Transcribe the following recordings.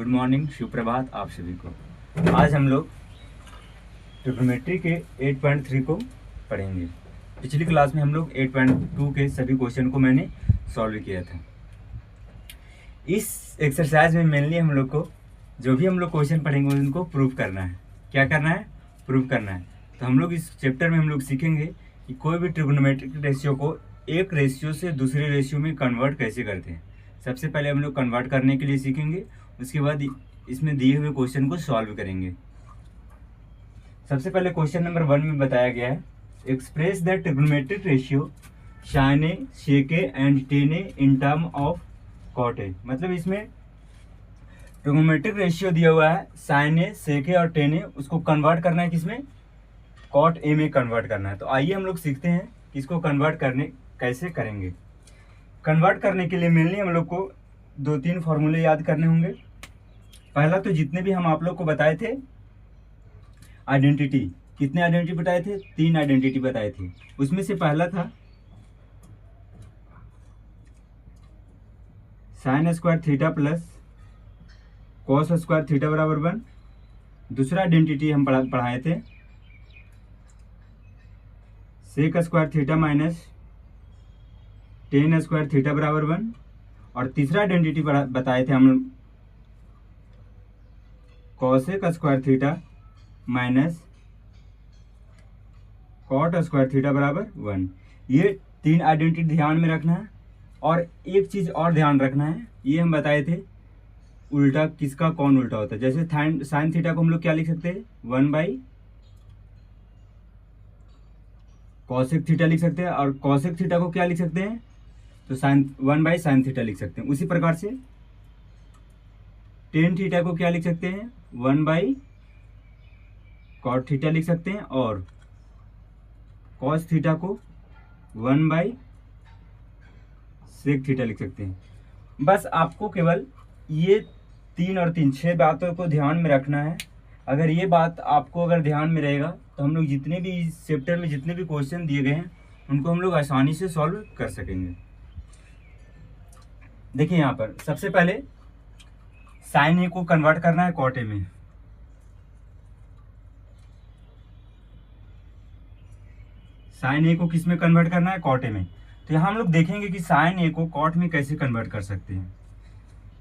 Good morning, शुभ प्रभात आप सभी को। आज हम लोग ट्रिग्नोमेट्री के 8.3 को पढ़ेंगे। पिछली क्लास में हम लोग 8.2 के सभी क्वेश्चन को मैंने सॉल्व किया था। इस एक्सरसाइज में मेनली हम लोग को जो भी हम लोग क्वेश्चन पढ़ेंगे उनको प्रूव करना है। क्या करना है? प्रूव करना है। तो हम लोग इस चैप्टर में हम लोग सीखेंगे कि कोई भी ट्रिग्नोमेट्रिक रेशियो को एक रेशियो से दूसरे रेशियो में कन्वर्ट कैसे करते हैं। सबसे पहले हम लोग कन्वर्ट करने के लिए सीखेंगे, उसके बाद इसमें दिए हुए क्वेश्चन को सॉल्व करेंगे। सबसे पहले क्वेश्चन नंबर 1 में बताया गया है, express the trigonometric ratio sine A, sec A and tan A in term of cot A. मतलब इसमें ट्रिग्नोमेट्रिक रेशियो दिया हुआ है, साइन ए, सेक ए और टेन ए, उसको कन्वर्ट करना है किसमें? कॉट ए में कन्वर्ट करना है। तो आइए हम लोग सीखते हैं कि इसको कन्वर्ट करने कैसे करेंगे। कन्वर्ट करने के लिए मेनली हम लोग को 2-3 फॉर्मूले याद करने होंगे। पहला तो जितने भी हम आप लोग को बताए थे आइडेंटिटी, कितने आइडेंटिटी बताए थे? 3 आइडेंटिटी बताए थे। उसमें से पहला था sine square theta plus cos square theta बराबर 1। दूसरा आइडेंटिटी हम पढ़ाए थे sec square theta minus tan square theta बराबर 1। और तीसरा आइडेंटिटी बताए थे हम cosec square theta minus cot square theta बराबर 1। ये 3 आइडेंटिटी ध्यान में रखना है। और एक चीज और ध्यान रखना है, ये हम बताए थे उल्टा किसका कौन उल्टा होता है। जैसे साइन थीटा को हम लोग क्या लिख सकते हैं? 1 कॉसेक थीटा लिख सकते हैं। और कॉसेक थीटा को क्या लिख सकते हैं? तो 1 साइन थीटा लिख सकते हैं। उसी प्रकार से टेन थीटा को क्या लिख सकते हैं? 1 कॉट थीटा लिख सकते हैं। और कॉस थीटा को 1 सेक थीटा लिख सकते हैं। बस आपको केवल ये 3 और 3 6 बातों को ध्यान में रखना है। अगर ये बात आपको अगर ध्यान में रहेगा तो हम लोग जितने भी इस चैप्टर में जितने भी क्वेश्चन दिए गए हैं उनको हम लोग आसानी से सॉल्व कर सकेंगे। देखिए यहाँ पर सबसे पहले साइन ए को कन्वर्ट करना है कॉट ए में। साइन ए को किस में कन्वर्ट करना है? कॉट ए में। तो यहाँ हम लोग देखेंगे कि साइन ए को कॉट में कैसे कन्वर्ट कर सकते हैं।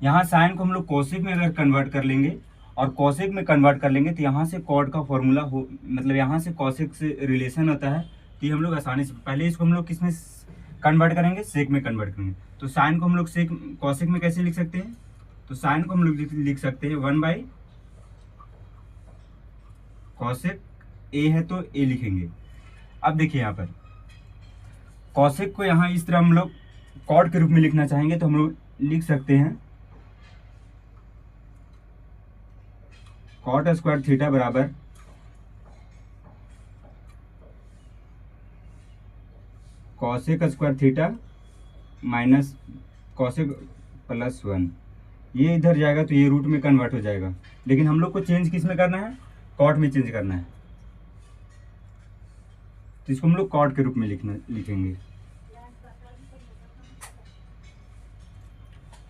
यहाँ साइन को हम लोग कोसेक में अगर कन्वर्ट कर लेंगे और कोसेक में कन्वर्ट कर लेंगे तो यहाँ से कॉट का फॉर्मूला हो, मतलब यहाँ से कोसेक से रिलेशन होता है। तो ये हम लोग आसानी से पहले इसको हम लोग किस में कन्वर्ट करेंगे? सेक में कन्वर्ट करेंगे। तो साइन को हम लोग सेक कोसेक में कैसे लिख सकते हैं? तो साइन को हम लोग लिख सकते हैं 1 कोसेक ए है तो ए लिखेंगे। अब देखिए यहाँ पर कोसेक को यहाँ इस तरह हम लोग कॉट के रूप में लिखना चाहेंगे तो हम लोग लिख सकते हैं कॉट स्क्वायर थीटा बराबर cosec square theta minus cosec plus 1। ये इधर जाएगा तो ये रूट में कन्वर्ट हो जाएगा, लेकिन हम लोग को चेंज किस में करना है? कॉट में चेंज करना है। तो इसको हम लोग कॉट के रूप में लिखेंगे।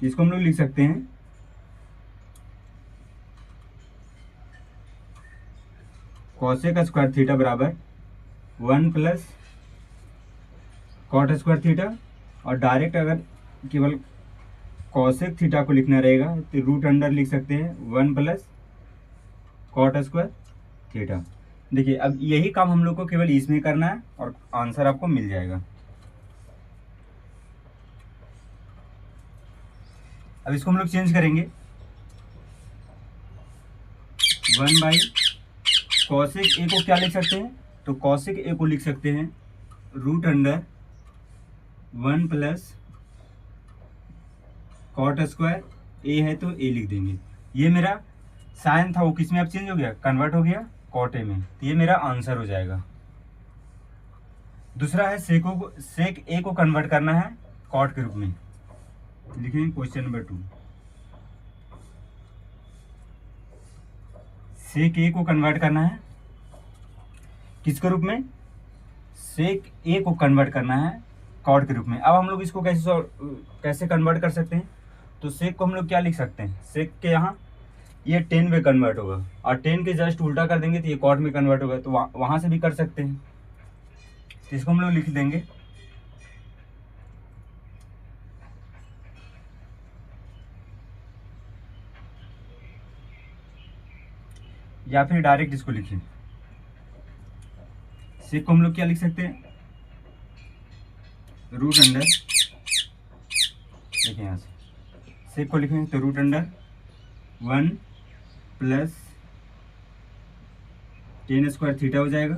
इसको हम लोग लिख सकते हैं कॉसेक स्क्वायर थीटा बराबर 1 प्लस कॉट स्क्वायर थीटा। और डायरेक्ट अगर केवल कॉसेक थीटा को लिखना रहेगा तो रूट अंडर लिख सकते हैं 1 प्लस कॉट स्क्वायर थीटा। देखिए अब यही काम हम लोग को केवल इसमें करना है और आंसर आपको मिल जाएगा। अब इसको हम लोग चेंज करेंगे 1 कॉसेक ए को क्या लिख सकते हैं? तो कॉसेक ए को लिख सकते हैं root under 1 plus cot square A है तो ए लिख देंगे। ये मेरा साइन था वो किस में अब चेंज हो गया? कन्वर्ट हो गया कॉट ए में। तो ये मेरा आंसर हो जाएगा। दूसरा है सेक ए को कन्वर्ट करना है कॉट के रूप में। लिखेंगे क्वेश्चन नंबर 2, सेक ए को कन्वर्ट करना है किसके रूप में? सेक ए को कन्वर्ट करना है कॉट के रूप में। अब हम लोग इसको कैसे कन्वर्ट कर सकते हैं? तो सेक को हम लोग क्या लिख सकते हैं? सेक के यहाँ ये 10 में कन्वर्ट होगा, और 10 के जस्ट उल्टा कर देंगे तो ये कॉट में कन्वर्ट होगा। तो वहाँ से भी कर सकते हैं, तो इसको हम लोग लिख देंगे या फिर डायरेक्ट इसको लिखिए। सेक को हम लोग क्या लिख सकते हैं, रूट अंडर, देखिए यहाँ से सेक को लिखेंगे तो root under 1 plus 10 square theta हो जाएगा।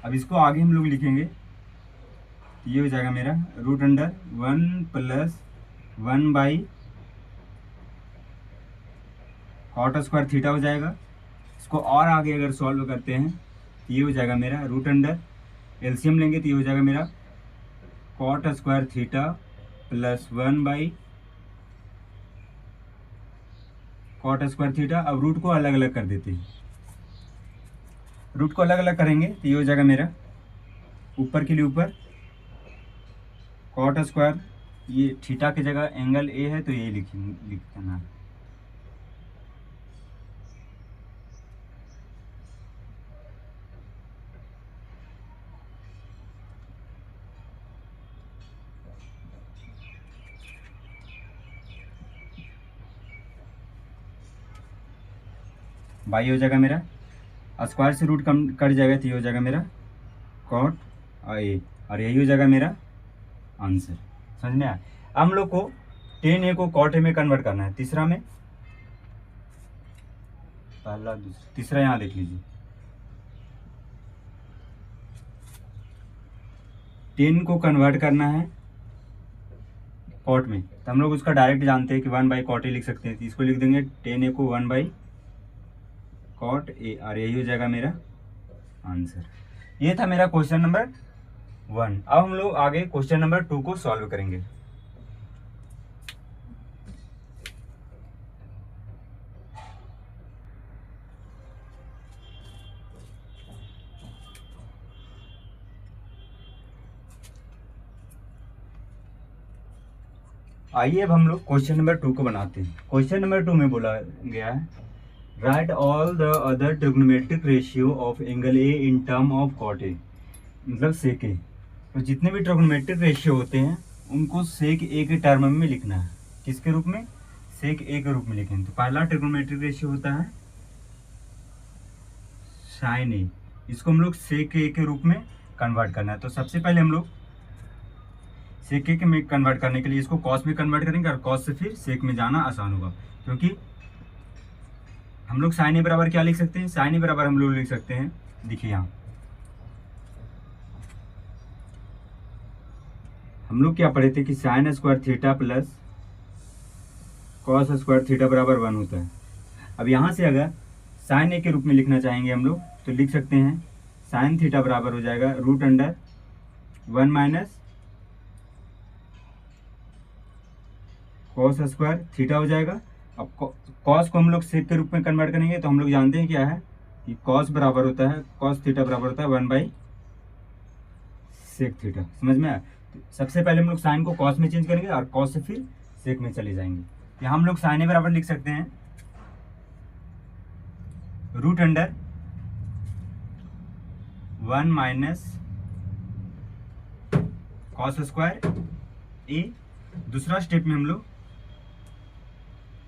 अब इसको आगे हम लोग लिखेंगे, ये हो जाएगा मेरा root under 1 plus 1 by cot square theta हो जाएगा। इसको और आगे अगर सॉल्व करते हैं तो ये हो जाएगा मेरा रूट अंडर, एलसीएम लेंगे तो ये हो जाएगा मेरा cot square theta plus 1 by cot square theta. अब रूट को अलग अलग कर देते हैं, रूट को अलग अलग करेंगे तो ये हो जाएगा मेरा ऊपर के लिए ऊपर कॉट स्क्वायर, ये थीटा की जगह एंगल ए है तो ये लिख देना। बाई हो जाएगा मेरा, स्क्वायर से रूट कम कट जाएगा तो ये हो जाएगा मेरा कॉट ए, और यही हो जाएगा मेरा आंसर। समझ में आया। हम लोग को 10a को कॉट ए में कन्वर्ट करना है। तीसरा में, पहला दूसरा तीसरा यहाँ देख लीजिए, 10 को कन्वर्ट करना है कॉट में, तो हम लोग उसका डायरेक्ट जानते हैं कि 1 बाई कॉट ए लिख सकते हैं। तो इसको लिख देंगे 10a को 1 बाई कॉट ए, और यही हो जाएगा मेरा आंसर। ये था मेरा क्वेश्चन नंबर 1। अब हम लोग आगे क्वेश्चन नंबर 2 को सॉल्व करेंगे। आइए अब हम लोग क्वेश्चन नंबर 2 को बनाते हैं। क्वेश्चन नंबर 2 में बोला गया है write all the other trigonometric ratio of angle A in term of cot A, मतलब सेक ए। तो जितने भी ट्रिग्नोमेट्रिक रेशियो होते हैं उनको सेक ए के टर्म में लिखना है। किसके रूप में, सेक ए के रूप में लिखेंगे। तो पहला ट्रिग्नोमेट्रिक रेशियो होता है साइन ए, इसको हम लोग सेक ए के रूप में कन्वर्ट करना है। तो सबसे पहले हम लोग सेक ए के में कन्वर्ट करने के लिए इसको कॉस में कन्वर्ट करेंगे, और कॉस से फिर सेक में जाना आसान होगा, क्योंकि हम लोग साइन ए बराबर क्या लिख सकते हैं, साइन ए बराबर हम लोग लिख सकते हैं, देखिए यहाँ हम लोग क्या पढ़े थे कि sign square theta plus cos square theta बराबर 1 होता है। अब यहाँ से अगर साइन ए के रूप में लिखना चाहेंगे हम लोग तो लिख सकते हैं साइन थीटा बराबर हो जाएगा root under 1 minus cos square theta हो जाएगा। अब कॉस को हम लोग सेक के रूप में कन्वर्ट करेंगे तो हम लोग जानते हैं क्या है कि कॉस बराबर होता है, कॉस थीटा बराबर होता है 1 बाई सेक थीटा। समझ में आया। तो सबसे पहले हम लोग साइन को कॉस में चेंज करेंगे और कॉस से फिर सेक में चले जाएंगे। यहाँ हम लोग साइन ए बराबर लिख सकते हैं root under 1 minus cos square A. दूसरा स्टेप में हम लोग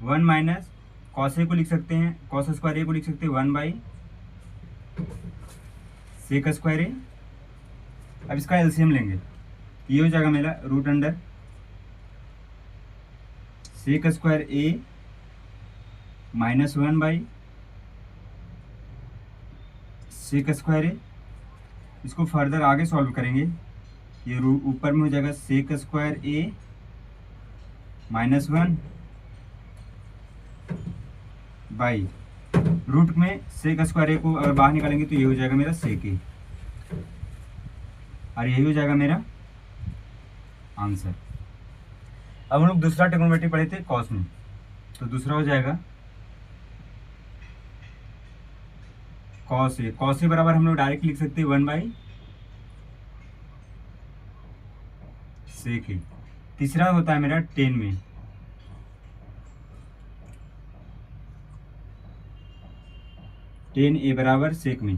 1 माइनस कॉस ए को लिख सकते हैं, कॉस स्क्वायर ए को लिख सकते हैं 1 बाई सेक स्क्वायर ए। अब इसका एलसीएम लेंगे, ये हो जाएगा मेरा root under sec square A minus 1 by sec square A. इसको फर्दर आगे सॉल्व करेंगे, ये ऊपर में हो जाएगा sec square A minus 1 by root में सेक स्क्वायर ए को अगर बाहर निकालेंगे तो ये हो जाएगा मेरा सेक ए, और यही हो जाएगा मेरा आंसर। अब हम लोग दूसरा ट्रिग्नोमेट्री पढ़े थे कॉस में, तो दूसरा हो जाएगा कॉस ए। कॉस ए बराबर हम लोग डायरेक्ट लिख सकते हैं 1 बाई सेक ए। तीसरा होता है मेरा 10 में, टेन ए बराबर सेक में।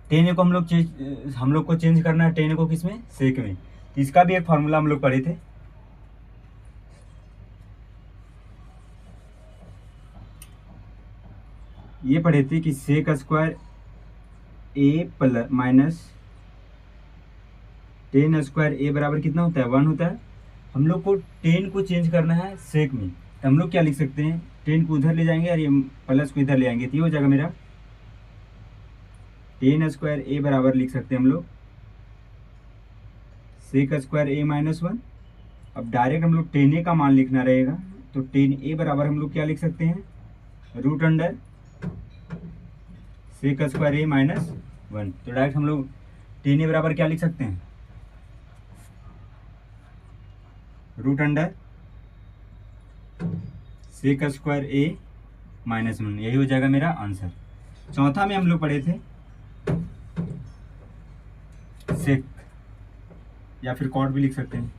टेन ए को हम लोग को चेंज करना है टेन ए को किस में, सेक में। तो इसका भी एक फॉर्मूला हम लोग पढ़े थे, ये पढ़े थे कि sec square A plus minus tan square ए बराबर कितना होता है, 1 होता है। हम लोग को टेन को चेंज करना है सेक में, तो हम लोग क्या लिख सकते हैं, टेन को उधर ले जाएंगे और ये प्लस को इधर ले आएंगे, तो ये हो जाएगा मेरा टेन स्क्वायर ए बराबर लिख सकते हैं हम लोग सेक स्क्वायर ए माइनस 1। अब डायरेक्ट हम लोग टेन ए का मान लिखना रहेगा, तो टेन ए बराबर हम लोग क्या लिख सकते हैं, root under sec square A minus 1। तो डायरेक्ट हम लोग टेन ए बराबर क्या लिख सकते हैं, root under sec square A minus 1, यही हो जाएगा मेरा आंसर। चौथा में हम लोग पढ़े थे सेक या फिर कॉट भी लिख सकते हैं।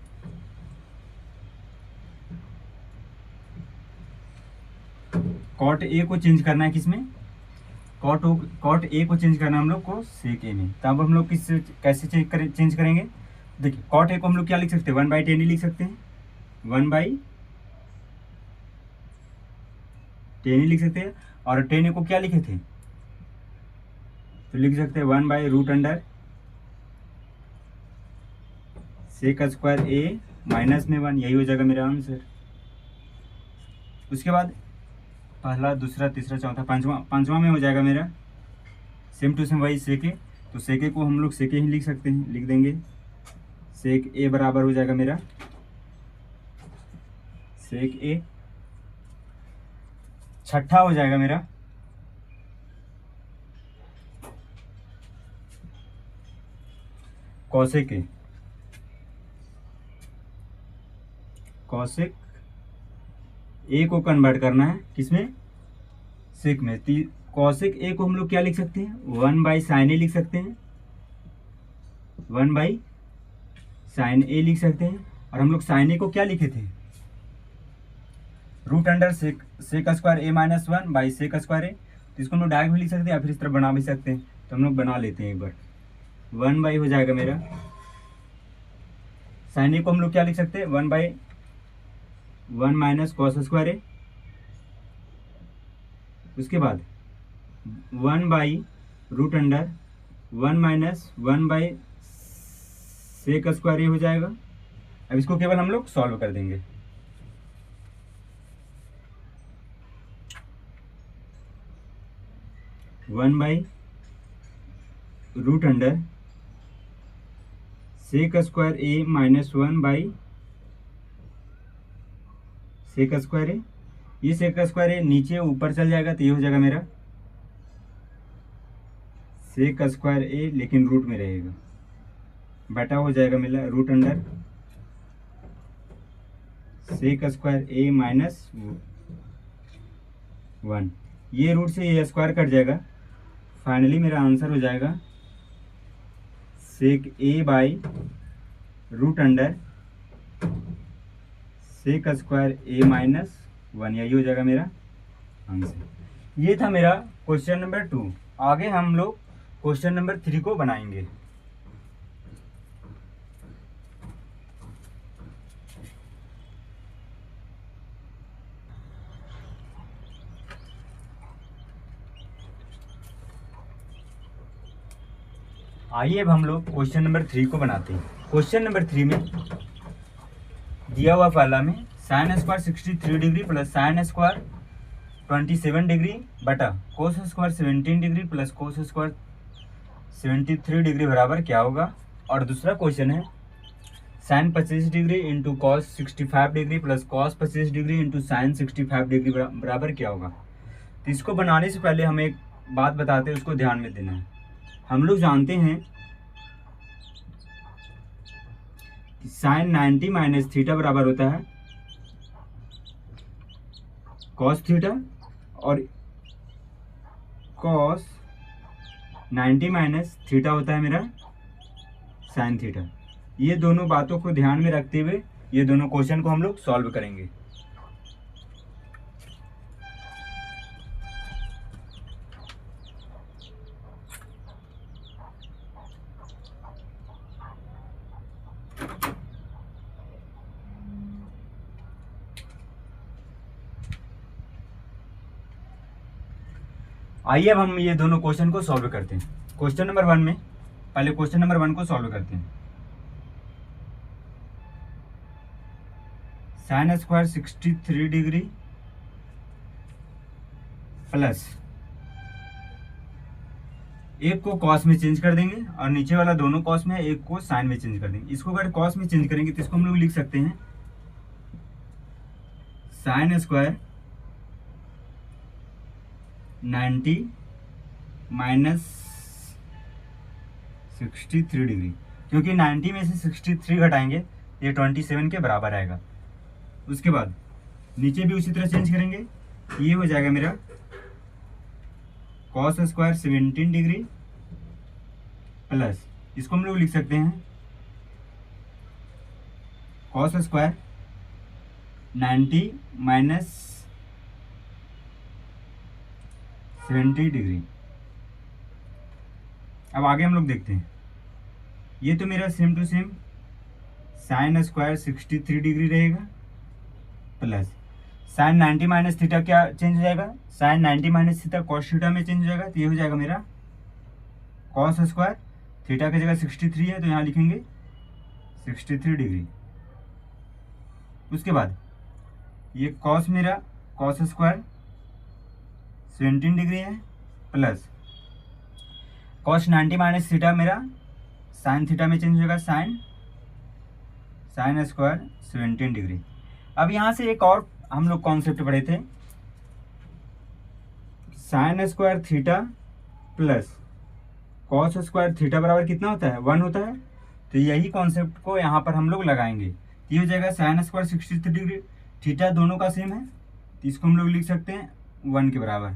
कॉट ए को चेंज करना है किसमें, कॉट ए को चेंज करना है हम लोग को सेक ए में। तब हम लोग कैसे चेंज करेंगे, देखिए कॉट ए को हम लोग क्या लिख सकते हैं, 1/10 लिख सकते हैं, 1/10 लिख सकते हैं। और टेन ए को क्या लिखे थे, तो लिख सकते हैं 1/रूट under sec square A minus में 1, यही हो जाएगा मेरा आंसर। उसके बाद पहला, दूसरा, तीसरा, चौथा, पांचवा में हो जाएगा मेरा सेम टू सेम वही सेक ए। तो सेक ए को हम लोग सेक ए ही लिख सकते हैं, लिख देंगे सेक ए बराबर हो जाएगा मेरा सेक ए। छठा हो जाएगा मेरा कॉसेक ए। कॉसेक ए को कन्वर्ट करना है किसमें, सेक में। कॉसेक ए को हम लोग क्या लिख सकते हैं, 1/sin ए लिख सकते हैं, 1/sin ए लिख सकते हैं। और हम लोग साइन ए को क्या लिखे थे, root under sec square A minus 1/सेक स्क्वायर ए। तो इसको हम लोग डायरेक्ट भी लिख सकते हैं या फिर इस तरह बना भी सकते हैं, तो हम लोग बना लेते हैं एक बार। 1/ हो जाएगा मेरा, साइन ए को हम लोग क्या लिख सकते हैं, 1/1 माइनस कॉस स्क्वायर ए। उसके बाद 1/रूट अंडर 1 माइनस 1/सेक स्क्वायर ए हो जाएगा। अब इसको केवल हम लोग सॉल्व कर देंगे। One by root under sec square A minus 1/सेक स्क्वायर ए। ये सेक स्क्वायर ए नीचे ऊपर चल जाएगा, तो ये हो जाएगा मेरा सेक स्क्वायर ए, लेकिन रूट में रहेगा, बटा हो जाएगा मेरा root under sec square A minus 1। ये रूट से ये स्क्वायर कट जाएगा, फाइनली मेरा आंसर हो जाएगा sec A by root under sec square A minus 1, यही हो जाएगा मेरा आंसर। ये था मेरा क्वेश्चन नंबर 2। आगे हम लोग क्वेश्चन नंबर 3 को बनाएंगे। आइए अब हम लोग क्वेश्चन नंबर 3 को बनाते हैं। क्वेश्चन नंबर 3 में दिया हुआ पहला में sine square 63 degree plus sine square 27 degree बटा cos square 17 degree plus cos square 73 degree बराबर क्या होगा। और दूसरा क्वेश्चन है sine 25 degree into cos 65 degree plus cos 25 degree into sine 65 degree बराबर क्या होगा। तो इसको बनाने से पहले हम एक बात बताते हैं, उसको ध्यान में देना है। हम लोग जानते हैं कि साइन 90 माइनस थीटा बराबर होता है कॉस थीटा, और कॉस 90 माइनस थीटा होता है मेरा साइन थीटा। ये दोनों बातों को ध्यान में रखते हुए ये दोनों क्वेश्चन को हम लोग सॉल्व करेंगे। आइए अब हम ये दोनों क्वेश्चन को सॉल्व करते हैं। क्वेश्चन नंबर 1 में पहले क्वेश्चन नंबर 1 को सॉल्व करते हैं। साइन स्क्वायर 63 डिग्री प्लस एक को कॉस में चेंज कर देंगे और नीचे वाला दोनों कॉस में है, एक को साइन में चेंज कर देंगे। इसको अगर कॉस में चेंज करेंगे तो इसको हम लोग लिख सकते हैं साइन स्क्वायर 90 माइनस 63 डिग्री, क्योंकि 90 में से 63 घटाएंगे ये 27 के बराबर आएगा। उसके बाद नीचे भी उसी तरह चेंज करेंगे, ये हो जाएगा मेरा कॉस स्क्वायर 17 डिग्री प्लस इसको हम लोग लिख सकते हैं कॉस स्क्वायर 90 माइनस 70 डिग्री। अब आगे हम लोग देखते हैं, ये तो मेरा same to same sine square 63 degree रहेगा प्लस साइन 90 माइनस थीटा क्या चेंज हो जाएगा, sine 90 minus theta cos theta में चेंज हो जाएगा। तो ये हो जाएगा मेरा कॉस स्क्वायर, थीटा की जगह 63 है तो यहाँ लिखेंगे 63 डिग्री। उसके बाद ये कॉस मेरा कॉस स्क्वायर 17 डिग्री है प्लस कॉस 90 माइनस थीटा मेरा साइन थीटा में चेंज हो जाएगा साइन स्क्वायर 17 डिग्री। अब यहाँ से एक और हम लोग कॉन्सेप्ट पढ़े थे, sign square theta plus cos square theta बराबर कितना होता है, 1 होता है। तो यही कॉन्सेप्ट को यहाँ पर हम लोग लगाएंगे। ये हो जाएगा साइन स्क्वायर 63 डिग्री, थीटा दोनों का सेम है तो इसको हम लोग लिख सकते हैं 1 के बराबर।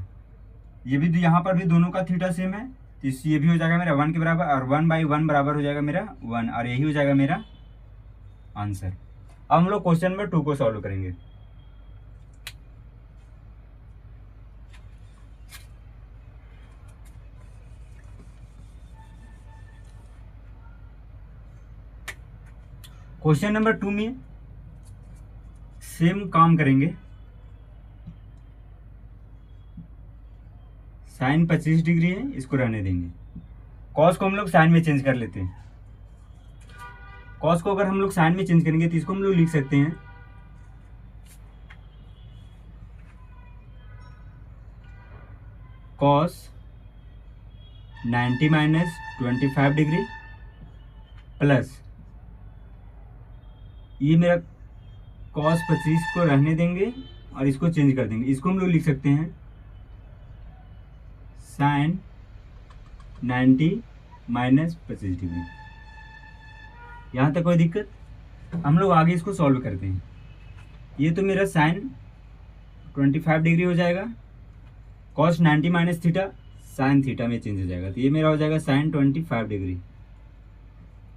ये भी यहाँ पर भी दोनों का थीटा सेम है तो ये भी हो जाएगा मेरा 1 के बराबर, और 1/1 बराबर हो जाएगा मेरा 1, और यही हो जाएगा मेरा आंसर। अब हम लोग क्वेश्चन नंबर 2 को सॉल्व करेंगे। क्वेश्चन नंबर 2 में सेम काम करेंगे। साइन 25 डिग्री है, इसको रहने देंगे। कॉस को हम लोग साइन में चेंज कर लेते हैं। कॉस को अगर हम लोग साइन में चेंज करेंगे तो इसको हम लोग लिख सकते हैं कॉस 90 माइनस 25 डिग्री प्लस ये मेरा कॉस 25 को रहने देंगे और इसको चेंज कर देंगे। इसको हम लोग लिख सकते हैं साइन 90 माइनस 25 डिग्री। यहाँ तक कोई दिक्कत? हम लोग आगे इसको सॉल्व करते हैं। ये तो मेरा साइन 25 डिग्री हो जाएगा, cos 90 minus theta sine theta में चेंज हो जाएगा, तो ये मेरा हो जाएगा साइन 25 डिग्री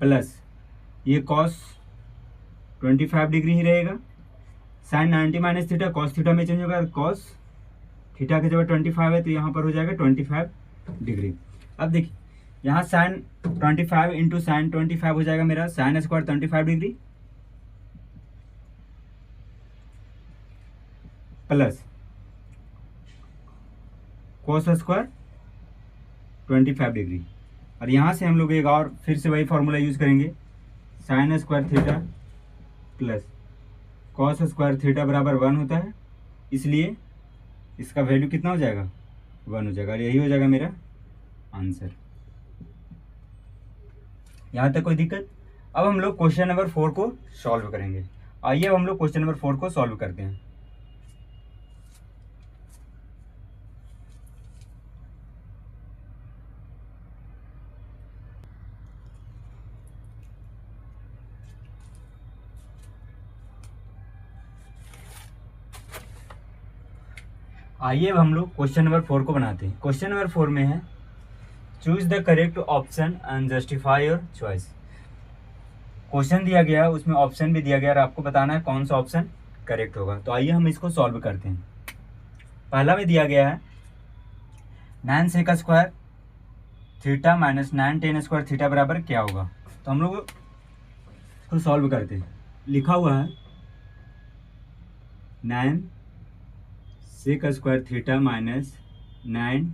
प्लस ये कॉस 25 डिग्री ही रहेगा, sine 90 minus theta cos theta में चेंज होगा, कॉस थीटा की जगह 25 है तो यहाँ पर हो जाएगा 25 डिग्री। अब देखिए यहाँ साइन 25 इंटू साइन 25 हो जाएगा मेरा sine square 25 degree plus cos square 25 degree. और यहाँ से हम लोग एक और फिर से वही फॉर्मूला यूज करेंगे, sign square theta plus cos square theta बराबर 1 होता है, इसलिए इसका वैल्यू कितना हो जाएगा 1 हो जाएगा, और यही हो जाएगा मेरा आंसर। यहाँ तक कोई दिक्कत? अब हम लोग क्वेश्चन नंबर 4 को सॉल्व करेंगे। आइए अब हम लोग क्वेश्चन नंबर 4 को सॉल्व करते हैं। आइए अब हम लोग क्वेश्चन नंबर 4 को बनाते हैं। क्वेश्चन नंबर 4 में है choose the correct option and justify your choice. Question दिया गया है, उसमें ऑप्शन भी दिया गया और आपको बताना है कौन सा ऑप्शन करेक्ट होगा। तो आइए हम इसको सॉल्व करते हैं। पहला में दिया गया है 9 sec square theta minus 9 tan square theta बराबर क्या होगा। तो हम लोग इसको सॉल्व करते हैं। लिखा हुआ है 9 sec square theta minus 9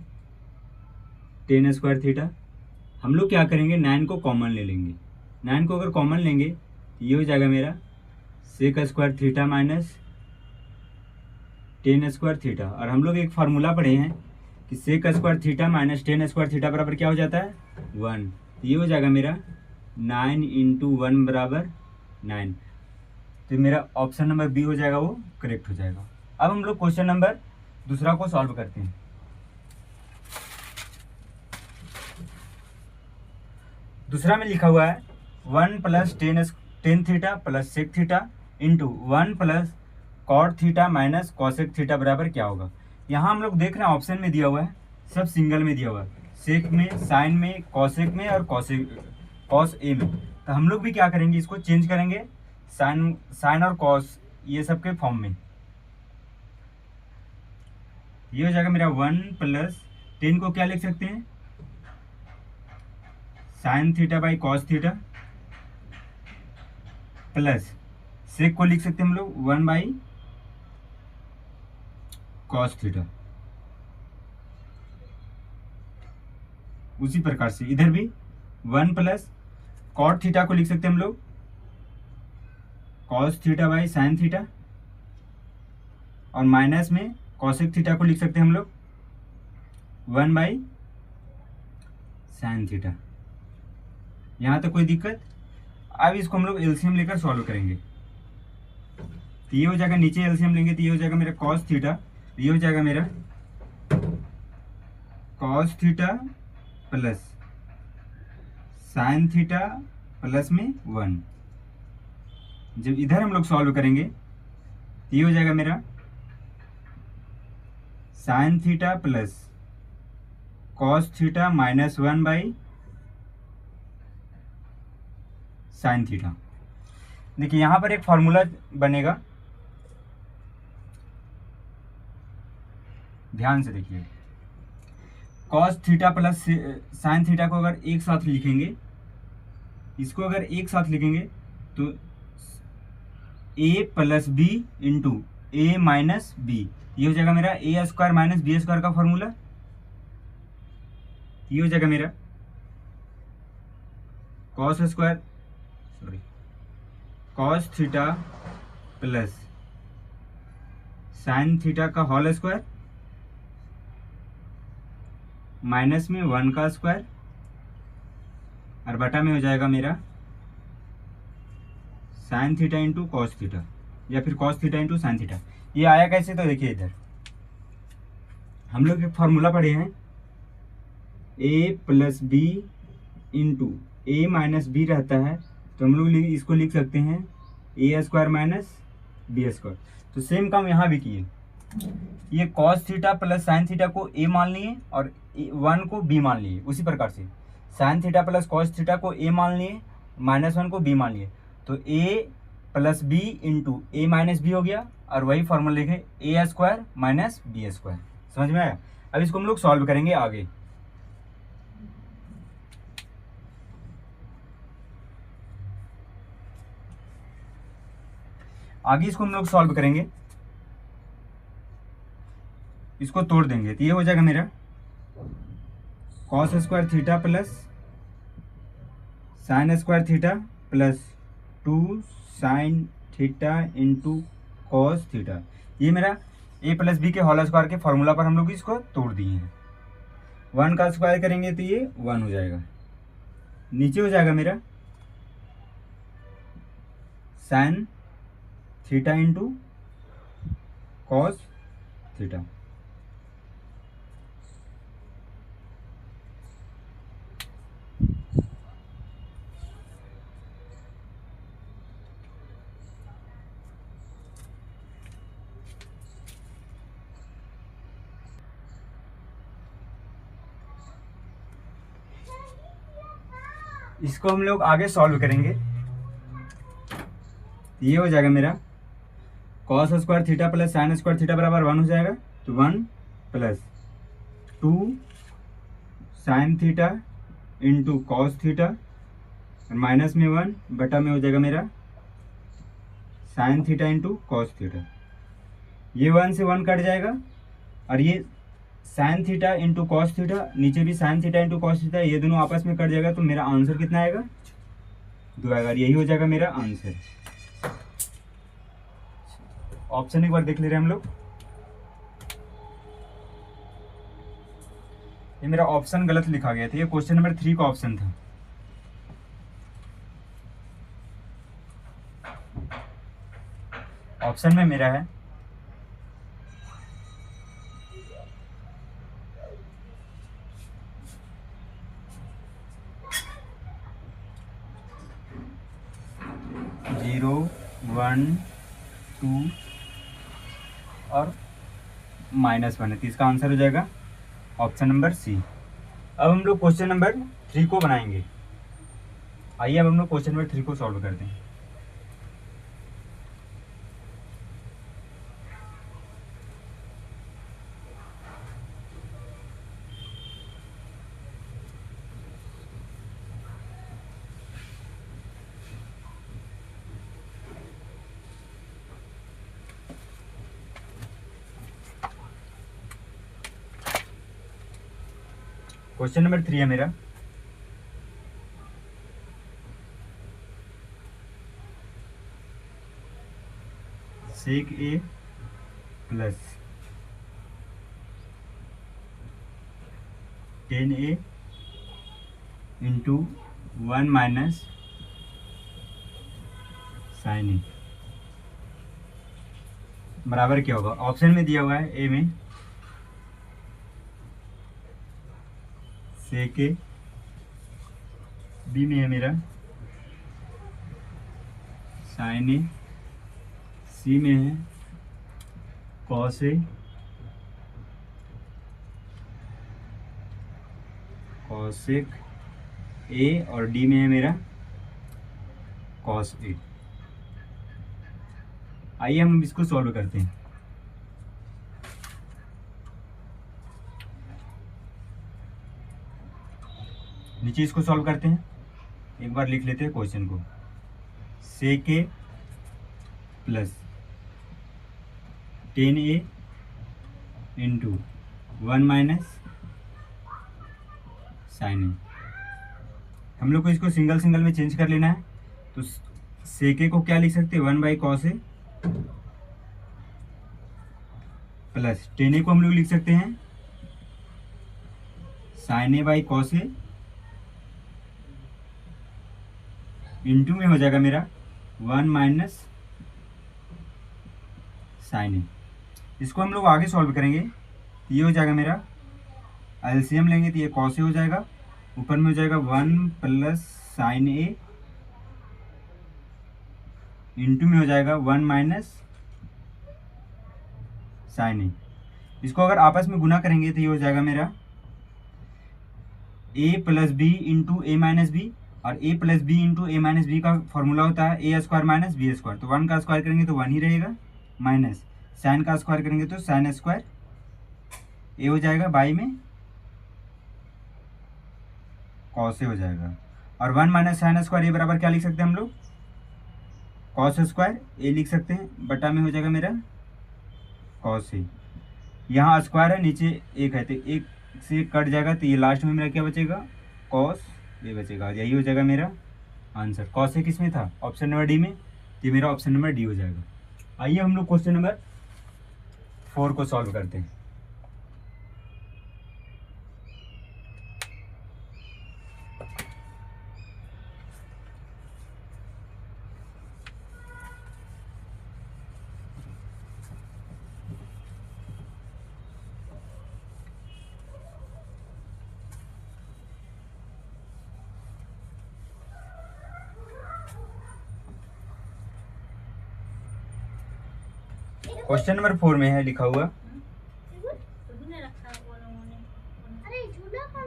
tan square theta. हम लोग क्या करेंगे, 9 को कॉमन ले लेंगे। 9 को अगर कॉमन लेंगे तो ये हो जाएगा मेरा sec square theta minus tan square theta. और हम लोग एक फार्मूला पढ़े हैं कि sec square theta minus tan square theta बराबर क्या हो जाता है, 1। ये हो जाएगा मेरा 9 इंटू 1 बराबर 9। तो मेरा ऑप्शन नंबर बी हो जाएगा, वो करेक्ट हो जाएगा। अब हम लोग क्वेश्चन नंबर दूसरा को सॉल्व करते हैं। दूसरा में लिखा हुआ है 1 plus tan theta plus sec theta into 1 plus cot theta minus cosec theta बराबर क्या होगा। यहाँ हम लोग देख रहे हैं ऑप्शन में दिया हुआ है, सब सिंगल में दिया हुआ है, सेक में, साइन में, कॉसेक में और कॉस ए में। तो हम लोग भी क्या करेंगे, इसको चेंज करेंगे साइन और कॉस ये सब के फॉर्म में। ये हो जाएगा मेरा 1 प्लस 10 को क्या लिख सकते हैं, sine theta by cos theta plus sec को लिख सकते हैं हम लोग 1 बाई कॉस थीटा। उसी प्रकार से इधर भी 1 प्लस कॉट थीटा को लिख सकते हैं हम लोग cos theta by sine theta, और माइनस में कॉसेक थीटा को लिख सकते हैं हम लोग 1 बाई साइन थीटा। यहाँ तक कोई दिक्कत। अब इसको हम लोग एलसीएम लेकर सॉल्व करेंगे। तो ये हो जाएगा, नीचे एलसीएम लेंगे तो ये हो जाएगा मेरा कॉस थीटा, ये हो जाएगा मेरा cos theta plus sine theta plus में 1। जब इधर हम लोग सॉल्व करेंगे तो ये हो जाएगा मेरा sine theta plus cos theta minus 1 by sine theta. देखिए यहाँ पर एक फॉर्मूला बनेगा, ध्यान से देखिए। Cos theta plus sine theta को अगर एक साथ लिखेंगे, इसको अगर एक साथ लिखेंगे तो a plus B into A minus B, ये हो जाएगा मेरा A square minus B square का फॉर्मूला। ये हो जाएगा मेरा cos theta plus sine theta का होल स्क्वायर माइनस में 1 का स्क्वायर, और बटा में हो जाएगा मेरा sine theta into cos theta, या फिर cos theta into sine theta. ये आया कैसे, तो देखिए इधर हम लोग एक फॉर्मूला पढ़े हैं a plus B into A minus B रहता है, तो हम लोग इसको लिख सकते हैं A square minus B square. तो सेम काम यहाँ भी किए, ये cos theta plus sine theta को ए मान लिए और 1 को बी मान लिए। उसी प्रकार से sign theta plus cos theta को ए मान लिए, माइनस 1 को बी मान लिए, तो ए plus B into A minus B हो गया, और वही फॉर्मूला लिखे ए स्क्वायर माइनस बी स्क्वायर। समझ में आया। अब इसको हम लोग सॉल्व करेंगे आगे। इसको हम लोग सॉल्व करेंगे, इसको तोड़ देंगे तो ये हो जाएगा मेरा cos square theta plus sine square theta plus 2 sine theta into cos theta. ये मेरा ए प्लस बी के होल स्क्वायर के फॉर्मूला पर हम लोग इसको तोड़ दिए हैं। 1 का स्क्वायर करेंगे तो ये 1 हो जाएगा। नीचे हो जाएगा मेरा sine theta into cos theta. इसको हम लोग आगे सॉल्व करेंगे। ये हो जाएगा मेरा cos square theta plus sine square theta बराबर 1 हो जाएगा, तो 1 plus 2 sine theta into cos theta, minus में 1 बटा में हो जाएगा मेरा sine theta into cos theta. ये 1 से 1 कट जाएगा और ये sine theta into cos theta, नीचे भी sine theta into cos theta, ये दोनों आपस में कट जाएगा तो मेरा आंसर कितना आएगा? 2 आएगा। यही हो जाएगा मेरा आंसर। ऑप्शन एक बार देख ले रहे हैं हम लोग। ये मेरा ऑप्शन गलत लिखा गया था, ये क्वेश्चन नंबर 3 का ऑप्शन था। ऑप्शन में मेरा है 0, 1, 2 और -1 है, तो इसका आंसर हो जाएगा ऑप्शन नंबर सी। अब हम लोग क्वेश्चन नंबर 3 को बनाएंगे। आइए अब हम लोग क्वेश्चन नंबर 3 को सॉल्व करते हैं। क्वेश्चन नंबर 3 है मेरा, सेक A plus tan A into 1 minus sine A बराबर क्या होगा? ऑप्शन में दिया हुआ है ए में सेक ए, बी में है मेरा साइन ए, सी में है कॉस ए, कॉसेक ए, और डी में है मेरा कॉस ए। आइए हम इसको सॉल्व करते हैं। नीचे इसको सॉल्व करते हैं, एक बार लिख लेते हैं क्वेश्चन को। सेक A plus tan A into 1 minus sine ए। हम लोग को इसको सिंगल सिंगल में चेंज कर लेना है, तो सेक ए को क्या लिख सकते हैं? 1 by cos A, plus tan A को हम लोग लिख सकते हैं sine A by cos A, into में हो जाएगा मेरा 1 माइनस साइन ए। इसको हम लोग आगे सॉल्व करेंगे, तो ये हो जाएगा मेरा, एलसीएम लेंगे तो ये कॉस ए हो जाएगा, ऊपर में हो जाएगा 1 प्लस साइन ए, इंटू में हो जाएगा 1 माइनस साइन ए। इसको अगर आपस में गुना करेंगे तो ये हो जाएगा मेरा a plus B into A minus B, और a plus B into A minus B का फॉर्मूला होता है A square minus B square, तो 1 का स्क्वायर करेंगे तो 1 ही रहेगा, माइनस साइन का स्क्वायर करेंगे तो साइन स्क्वायर ए हो जाएगा, बाई में कॉस ए हो जाएगा, और 1 माइनस साइन स्क्वायर ए बराबर क्या लिख सकते हैं हम लोग? कॉस स्क्वायर ए लिख सकते हैं, बटा में हो जाएगा मेरा कॉस ए। यहाँ स्क्वायर है, नीचे एक है, तो एक से कट जाएगा, तो ये लास्ट में मेरा क्या बचेगा? कॉस ए बचेगा। यही हो जाएगा मेरा आंसर। कॉस ए किस में था? ऑप्शन नंबर डी में, ये मेरा ऑप्शन नंबर डी हो जाएगा। आइए हम लोग क्वेश्चन नंबर 4 को सॉल्व करते हैं। क्वेश्चन नंबर 4 में है लिखा हुआ,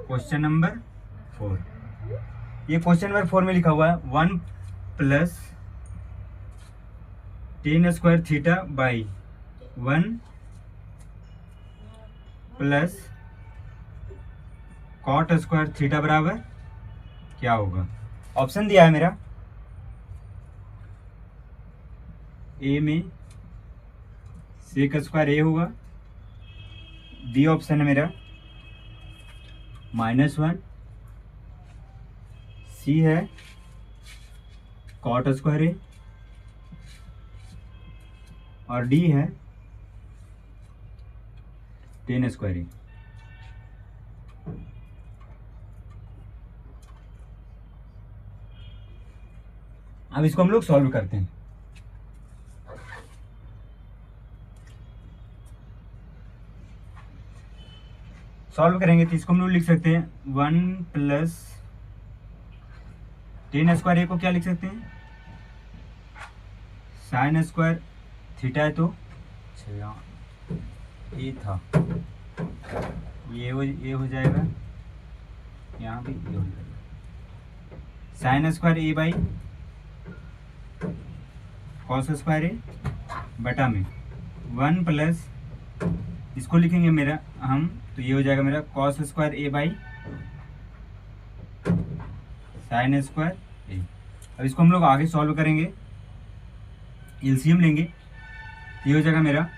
क्वेश्चन नंबर 4, ये क्वेश्चन नंबर 4 में लिखा हुआ है 1 plus tan square theta by 1 plus cot square theta बराबर क्या होगा? ऑप्शन दिया है मेरा, ए में सेक स्क्वायर ए होगा, बी ऑप्शन है मेरा -1, सी है cot स्क्वायर ए और डी है tan स्क्वायर ए। अब इसको हम लोग सॉल्व करते हैं। सॉल्व करेंगे तो इसको हम लोग लिख सकते हैं 1 प्लस tan स्क्वायर ए को क्या लिख सकते हैं, sin स्क्वायर थीटा है तो ये था, ये हो जाएगा, यहाँ भी ये हो जाएगा, sin square A by cos square A बटा में 1 प्लस, इसको लिखेंगे मेरा हम, तो ये हो जाएगा मेरा cos square A by sine square A. अब इसको हम लोग आगे सॉल्व करेंगे, एलसीएम लेंगे, तो ये हो जाएगा मेरा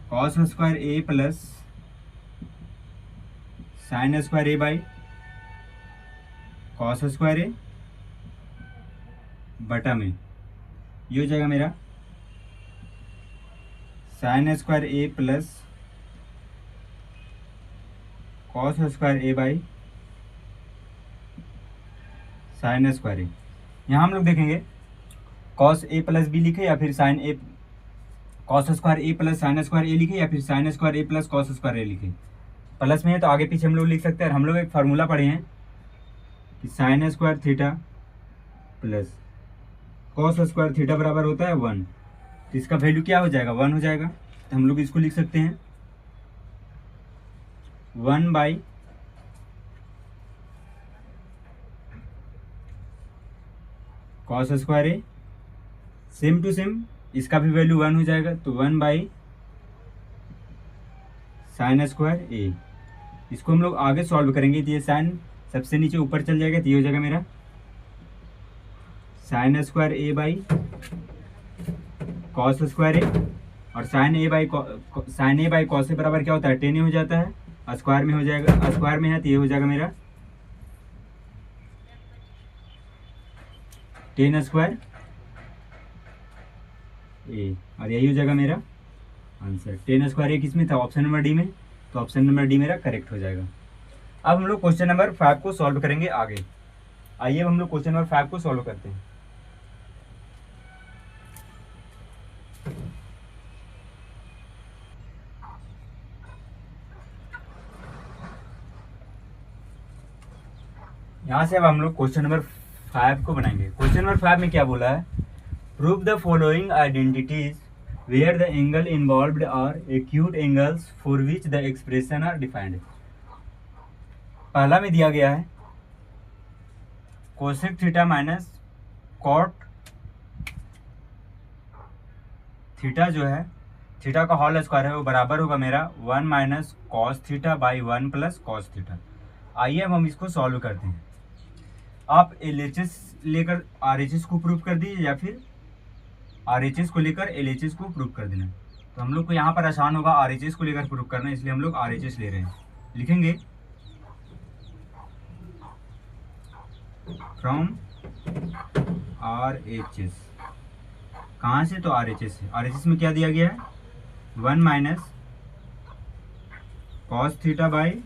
cos square A plus sine square A by cos square A बटा में, ये हो जाएगा मेरा sine square A plus cos square A by sine square A. यहाँ हम लोग देखेंगे कॉस ए प्लस बी लिखे या फिर sign A, cos square A plus sine square ए लिखे या फिर sign square A plus cos square ए लिखे। प्लस में है तो आगे पीछे हम लोग लिख सकते हैं। हम लोग एक फार्मूला पढ़े हैं कि sign square theta plus cos square theta बराबर होता है 1, तो इसका वैल्यू क्या हो जाएगा, 1 हो जाएगा। तो हम लोग इसको लिख सकते हैं 1 by cos square A, same to same इसका भी वैल्यू 1 हो जाएगा, तो 1 बाई साइन स्क्वायर ए। इसको हम लोग आगे सॉल्व करेंगे तो ये साइन सबसे नीचे ऊपर चल जाएगा, तो ये हो जाएगा मेरा sine square A by cos square A, और साइन ए बाई कॉस से बराबर क्या होता है, टेन ए हो जाता है, स्क्वायर में हो जाएगा, स्क्वायर में है तो ये हो जाएगा मेरा टेन स्क्वायर ए, और यही हो जाएगा मेरा आंसर। टेन स्क्वायर ए किस में था, ऑप्शन नंबर डी में, तो ऑप्शन नंबर डी मेरा करेक्ट हो जाएगा। अब हम लोग क्वेश्चन नंबर 5 को सॉल्व करेंगे आगे। आइए अब हम लोग क्वेश्चन नंबर 5 को सॉल्व करते हैं। यहाँ से अब हम लोग क्वेश्चन नंबर 5 को बनाएंगे। क्वेश्चन नंबर 5 में क्या बोला है, prove the following identities where the angle involved are acute angles for which the expression are defined. पहला में दिया गया है cosec theta minus cot theta, जो है थीटा का होल स्क्वायर है वो बराबर होगा मेरा 1 minus cos theta by 1 plus cos theta. आइए अब हम इसको सॉल्व करते हैं। आप LHS लेकर RHS को प्रूव कर दीजिए या फिर RHS को लेकर LHS को प्रूव कर देना। तो हम लोग को यहाँ पर आसान होगा RHS को लेकर प्रूव करना, इसलिए हम लोग RHS ले रहे हैं। लिखेंगे फ्रॉम RHS, कहाँ से, तो RHS से। RHS में क्या दिया गया है, 1 minus cos theta by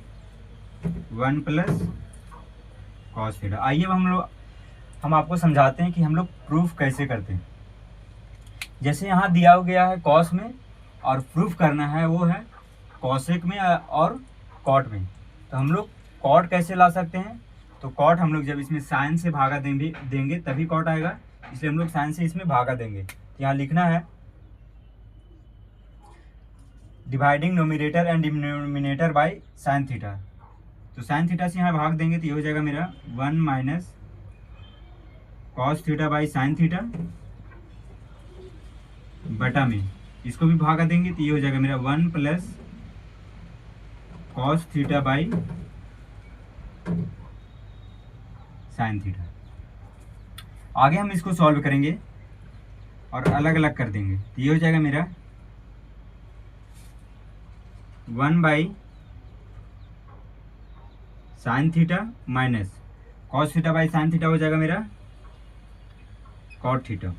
1 plus cos theta. आइए अब हम आपको समझाते हैं कि हम लोग प्रूफ कैसे करते हैं। जैसे यहाँ दिया गया है कॉस में और प्रूफ करना है वो है कॉसेक में और कॉट में। तो हम लोग कॉट कैसे ला सकते हैं, तो कॉट हम लोग जब इसमें साइन से भागा देंगे तभी कॉट आएगा, इसलिए हम लोग साइन से इसमें भागा देंगे। यहाँ लिखना है dividing nominator and denominator by sine theta. तो साइन थीटा से यहाँ भाग देंगे तो ये हो जाएगा मेरा 1 minus cos theta by sine theta बटा में, इसको भी भागा देंगे तो ये हो जाएगा मेरा 1 plus cos theta by sine theta. आगे हम इसको सॉल्व करेंगे और अलग अलग कर देंगे तो ये हो जाएगा मेरा 1 by sine theta minus cos theta by sine theta हो जाएगा मेरा कॉट थीटा,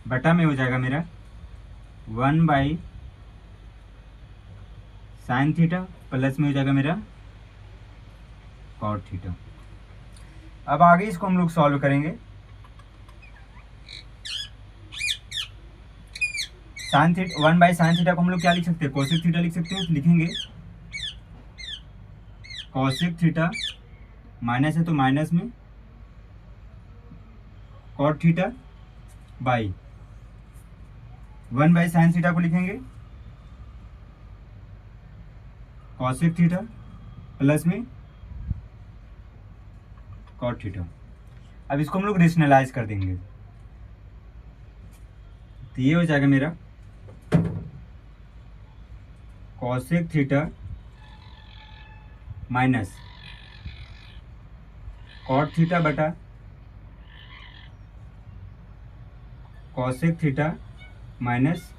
बटा में हो जाएगा मेरा 1 बाई साइन थीटा प्लस में हो जाएगा मेरा कॉट थीटा। अब आगे इसको हम लोग सॉल्व करेंगे। Sine theta 1 by sine theta को हम लोग क्या लिख सकते हैं, कोसेक थीटा लिख सकते हैं। लिखेंगे कोसेक थीटा माइनस है तो माइनस में cot theta by 1 by sine theta को लिखेंगे कॉसेक थीटा प्लस में कॉट थीटा। अब इसको हम लोग रेशनलाइज कर देंगे तो ये हो जाएगा मेरा cosec theta minus cot theta बटा cosec theta minus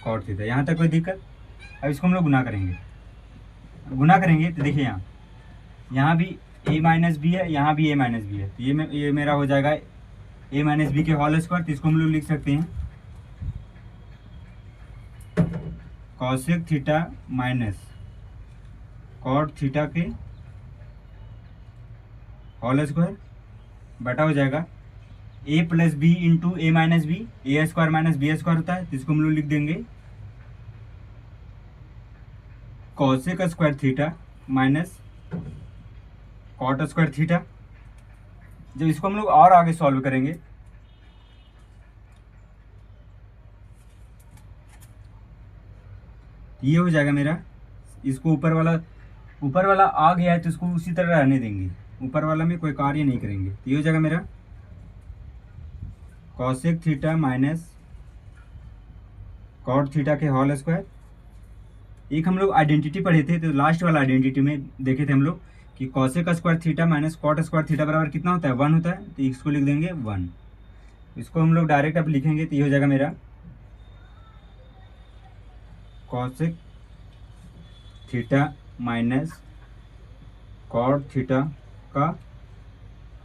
cot theta. यहाँ तक कोई दिक्कत? अब इसको हम लोग गुना करेंगे तो देखिए यहाँ भी a माइनस बी है, यहाँ भी a माइनस बी है, तो ये मेरा हो जाएगा a माइनस बी के होल स्क्वायर। तो इसको हम लोग लिख सकते हैं cosec theta minus cot theta के होल स्क्वायर बटा हो जाएगा a plus B into A minus B, A square minus B square होता है, तो इसको हम लोग लिख देंगे cosec square theta minus cot square theta. जब इसको हम लोग और आगे सॉल्व करेंगे ये हो जाएगा मेरा, इसको ऊपर वाला आ गया है तो इसको उसी तरह रहने देंगे, ऊपर वाला में कोई कार्य नहीं करेंगे। तो ये हो जाएगा मेरा cosec theta minus cot theta के होल स्क्वायर। एक हम लोग आइडेंटिटी पढ़े थे तो लास्ट वाला आइडेंटिटी में देखे थे हम लोग कि cosec square theta minus cot square theta बराबर कितना होता है, 1 होता है, तो इसको लिख देंगे 1। इसको हम लोग डायरेक्ट अब लिखेंगे तो ये हो जाएगा मेरा cosec theta minus cot theta का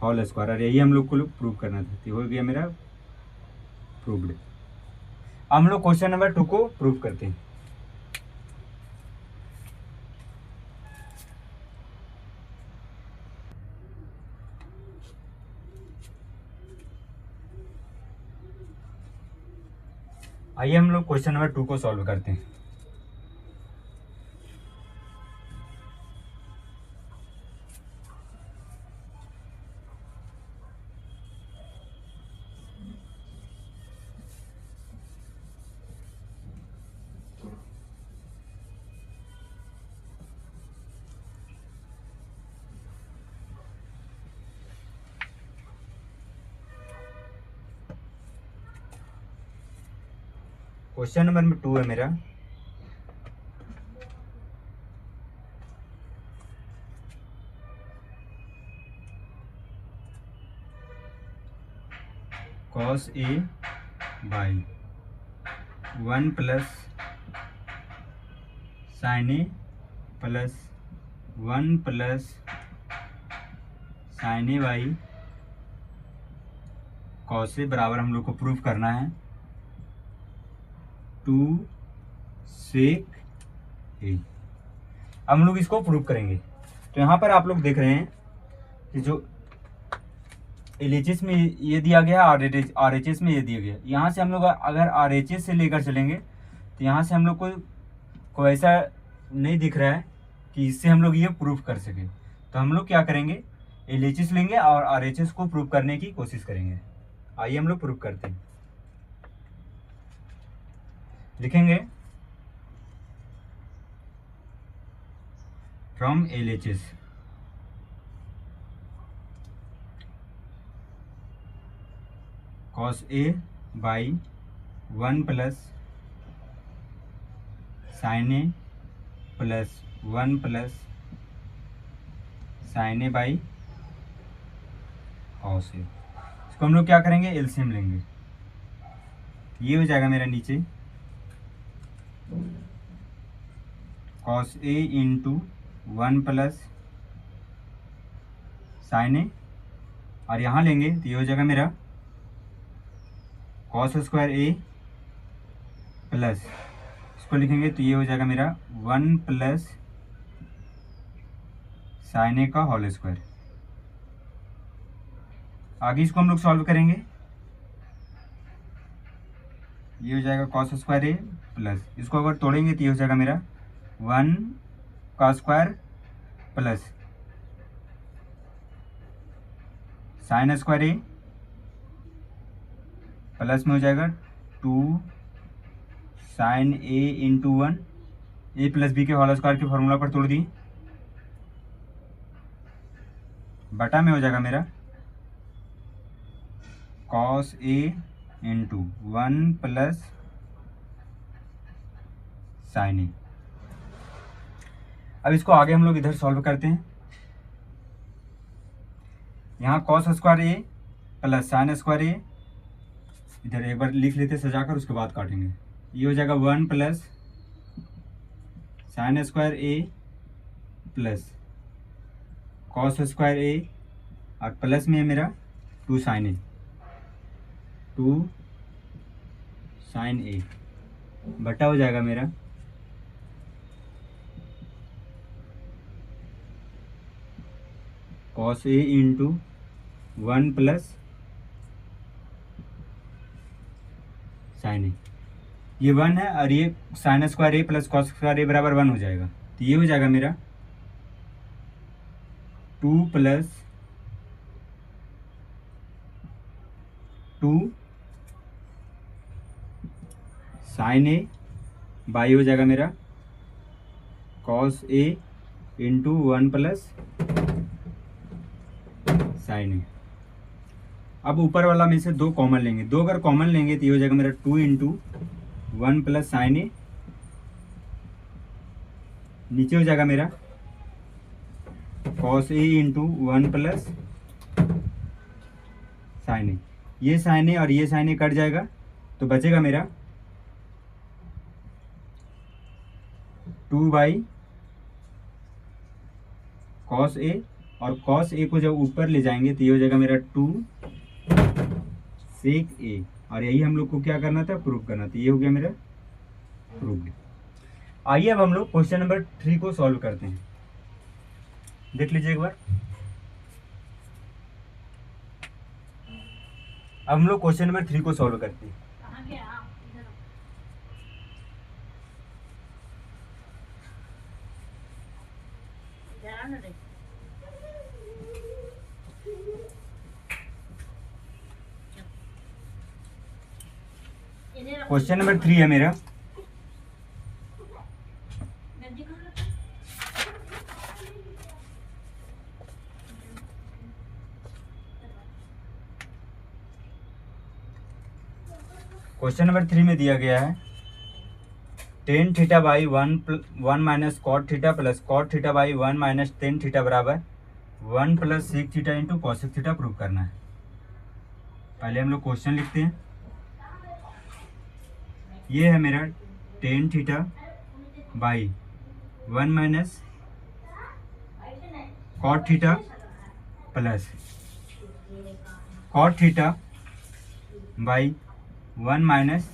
होल स्क्वायर, और यही हम लोग को प्रूव करना था। तो हो गया मेरा प्रूव्ड। हम लोग क्वेश्चन नंबर 2 को प्रूव करते हैं। आइए हम लोग क्वेश्चन नंबर 2 को सॉल्व करते हैं। क्वेश्चन नंबर 2 है मेरा, cos a by 1 plus sine A plus 1 plus sine A by cos A बराबर हम लोग को प्रूफ करना है 2 सेक ए। अब हम लोग इसको प्रूव करेंगे। तो यहाँ पर आप लोग देख रहे हैं कि जो LHS में ये दिया गया है, RHS में ये दिया गया। यहाँ से हम लोग अगर RHS से लेकर चलेंगे तो यहाँ से हम लोग को ऐसा नहीं दिख रहा है कि इससे हम लोग ये प्रूफ कर सके। तो हम लोग क्या करेंगे, LHS लेंगे और RHS को प्रूव करने की कोशिश करेंगे। आइए हम लोग प्रूव करते हैं। लिखेंगे from LHS cos A by 1 plus sine A plus 1 plus sine A by cos A. इसको हम लोग क्या करेंगे, एलसीएम लेंगे। ये हो जाएगा मेरा नीचे cos A into 1 plus sine A, और यहाँ लेंगे तो ये हो जाएगा मेरा कॉस स्क्वायर ए प्लस, इसको लिखेंगे तो ये हो जाएगा मेरा 1 प्लस साइन ए का होल स्क्वायर। आगे इसको हम लोग सॉल्व करेंगे, ये हो जाएगा कॉस स्क्वायर ए प्लस, इसको अगर तोड़ेंगे तो ये हो जाएगा मेरा 1 का square plus sine square A plus में हो जाएगा 2 sine A into 1, A plus B के होल स्क्वायर के फॉर्मूला पर तोड़ दिए, बटा में हो जाएगा मेरा cos A into 1 plus sine ए। अब इसको आगे हम लोग इधर सॉल्व करते हैं। यहाँ cos square A plus sine square ए, इधर एक बार लिख लेते सजाकर, उसके बाद काटेंगे। ये हो जाएगा 1 plus sine square A plus cos square A, और प्लस में है मेरा 2 साइन ए, 2 साइन ए, बटा हो जाएगा मेरा cos A into 1 plus sine A, ये 1 है और ये sign square A plus cos square ए बराबर 1 हो जाएगा, तो ये हो जाएगा मेरा 2 प्लस 2 साइन ए बाई हो जाएगा मेरा cos A into 1 plus sine ए। अब ऊपर वाला में से 2 कॉमन लेंगे, 2 अगर कॉमन लेंगे तो ये हो जाएगा मेरा 2 इंटू 1 प्लस साइन ए, नीचे हो जाएगा मेरा cos A into 1 plus sine A, ये साइन ए और ये साइन ए कट जाएगा तो बचेगा मेरा 2 बाई कॉस ए, और कॉस ए को जब ऊपर ले जाएंगे तो ये हो जाएगा मेरा 2 सेक ए, और यही हम लोग को क्या करना था, प्रूव करना था। ये हो गया मेरा प्रूव्ड। आइए अब हम लोग क्वेश्चन नंबर 3 को सॉल्व करते हैं, देख लीजिए एक बार। अब हम लोग क्वेश्चन नंबर 3 को सॉल्व करते हैं। क्वेश्चन नंबर 3 है मेरा, क्वेश्चन नंबर 3 में दिया गया है tan theta by 1 minus cot theta plus cot theta by 1 minus tan theta बराबर 1 plus sec theta into cosec theta prove करना है। पहले हम लोग क्वेश्चन लिखते हैं। ये है मेरा tan theta by 1 minus cot theta plus cot theta by 1 minus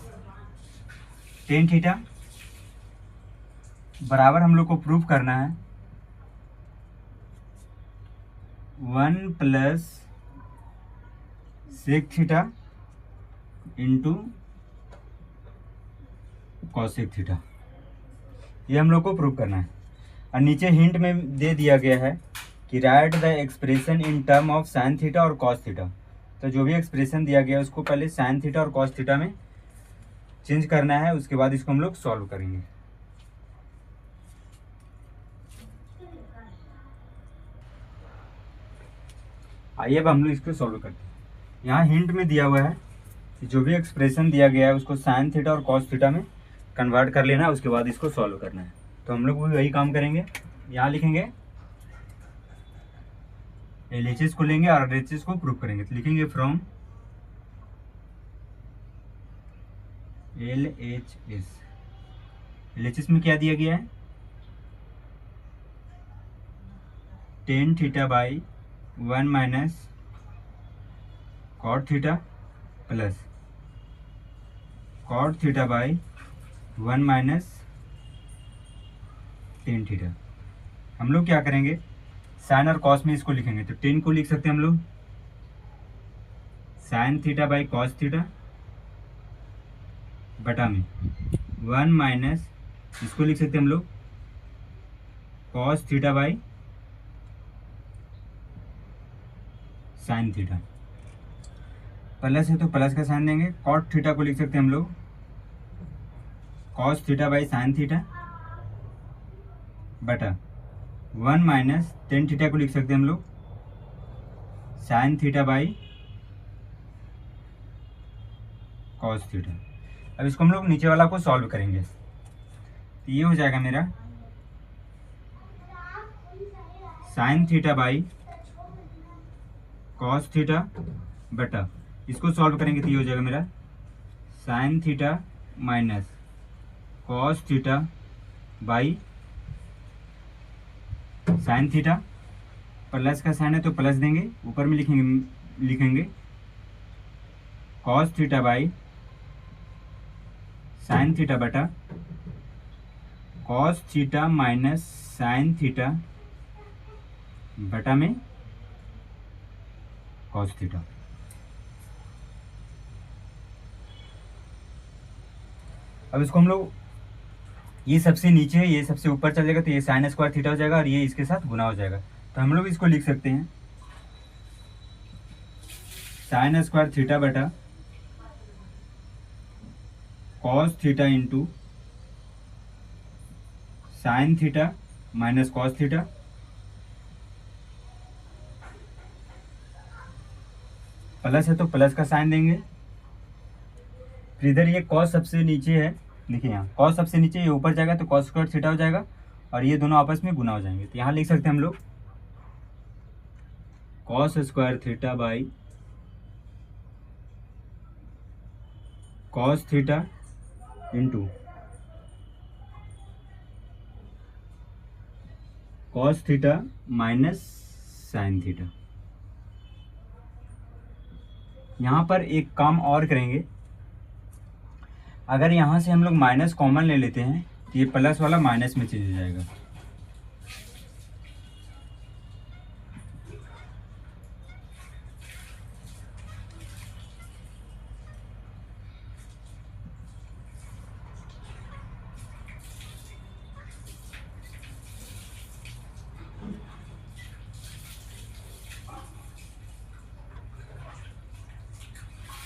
tan theta बराबर हम लोग को प्रूफ करना है 1 plus sec theta into cosec theta, ये हम लोग को प्रूव करना है। और नीचे हिंट में दे दिया गया है कि right the expression in term of sine theta और कॉस थीटा, तो जो भी एक्सप्रेशन दिया गया है उसको पहले साइन थीटा और कॉस थीटा में चेंज करना है, उसके बाद इसको हम लोग सॉल्व करेंगे। आइए अब हम लोग इसको सॉल्व करते हैं। यहाँ हिंट में दिया हुआ है कि जो भी एक्सप्रेशन दिया गया है उसको साइन थीटा और कॉस थीटा में कन्वर्ट कर लेना है, उसके बाद इसको सॉल्व करना है। तो हम लोग भी वही काम करेंगे। यहाँ लिखेंगे LHS को लेंगे और RHS को प्रूव करेंगे, तो लिखेंगे फ्रॉम LHS LHS में क्या दिया गया है, tan theta by 1 minus cot theta plus cot theta by 1 minus tan theta. हम लोग क्या करेंगे, साइन और कॉस में इसको लिखेंगे, तो टेन को लिख सकते हैं हम लोग sign theta by cos theta बटा में 1 माइनस इसको लिख सकते हैं हम लोग cos theta by sine theta. Plus है तो प्लस का साइन देंगे, कॉट थीटा को लिख सकते हैं हम लोग cos theta by sine theta बटा 1 माइनस टेन थीटा को लिख सकते हैं हम लोग sign theta by cos theta. अब इसको हम लोग नीचे वाला को सॉल्व करेंगे, तो ये हो जाएगा मेरा sine theta by cos theta बटा, इसको सॉल्व करेंगे तो ये हो जाएगा मेरा sine theta minus cos theta by sine theta. Plus का साइन है तो प्लस देंगे, ऊपर में लिखेंगे cos theta by sine theta बटा cos theta minus sine theta बटा में कॉस थीटा। अब इसको हम लोग, ये सबसे नीचे है ये सबसे ऊपर चल जाएगा, तो ये साइन स्क्वायर थीटा हो जाएगा और ये इसके साथ गुना हो जाएगा, तो हम लोग इसको लिख सकते हैं साइन स्क्वायर थीटा बटा cos theta into sine theta minus cos theta. Plus है तो प्लस का साइन देंगे, फिर इधर ये कॉस सबसे नीचे है, देखिए यहाँ कॉस सबसे नीचे, ये ऊपर जाएगा तो कॉस स्क्वायर थीटा हो जाएगा और ये दोनों आपस में गुना हो जाएंगे, तो यहाँ लिख सकते हैं हम लोग cos square theta by cos theta into cos theta minus sine theta. यहाँ पर एक काम और करेंगे, अगर यहाँ से हम लोग माइनस कॉमन ले लेते हैं तो ये प्लस वाला माइनस में चले जाएगा,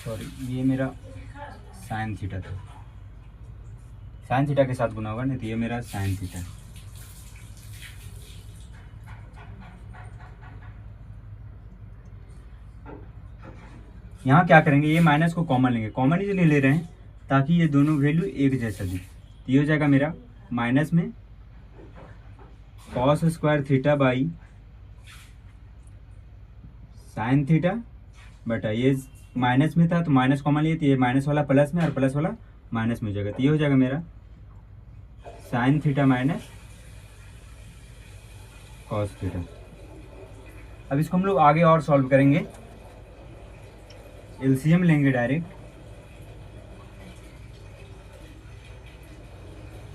सॉरी ये मेरा साइन थीटा था, साइन थीटा के साथ गुना होगा, नहीं तो ये मेरा साइन थीटा। यहाँ क्या करेंगे, ये माइनस को कॉमन लेंगे, कॉमन इसलिए ले रहे हैं ताकि ये दोनों वैल्यू एक जैसा दिखे, तो ये हो जाएगा मेरा माइनस में cos square theta by sine theta बटा, ये माइनस में था तो माइनस कॉमन लिए, तो ये माइनस वाला प्लस में और प्लस वाला माइनस में हो जाएगा, तो ये हो जाएगा मेरा sine theta minus cos theta. अब इसको हम लोग आगे और सॉल्व करेंगे, एलसीएम लेंगे डायरेक्ट,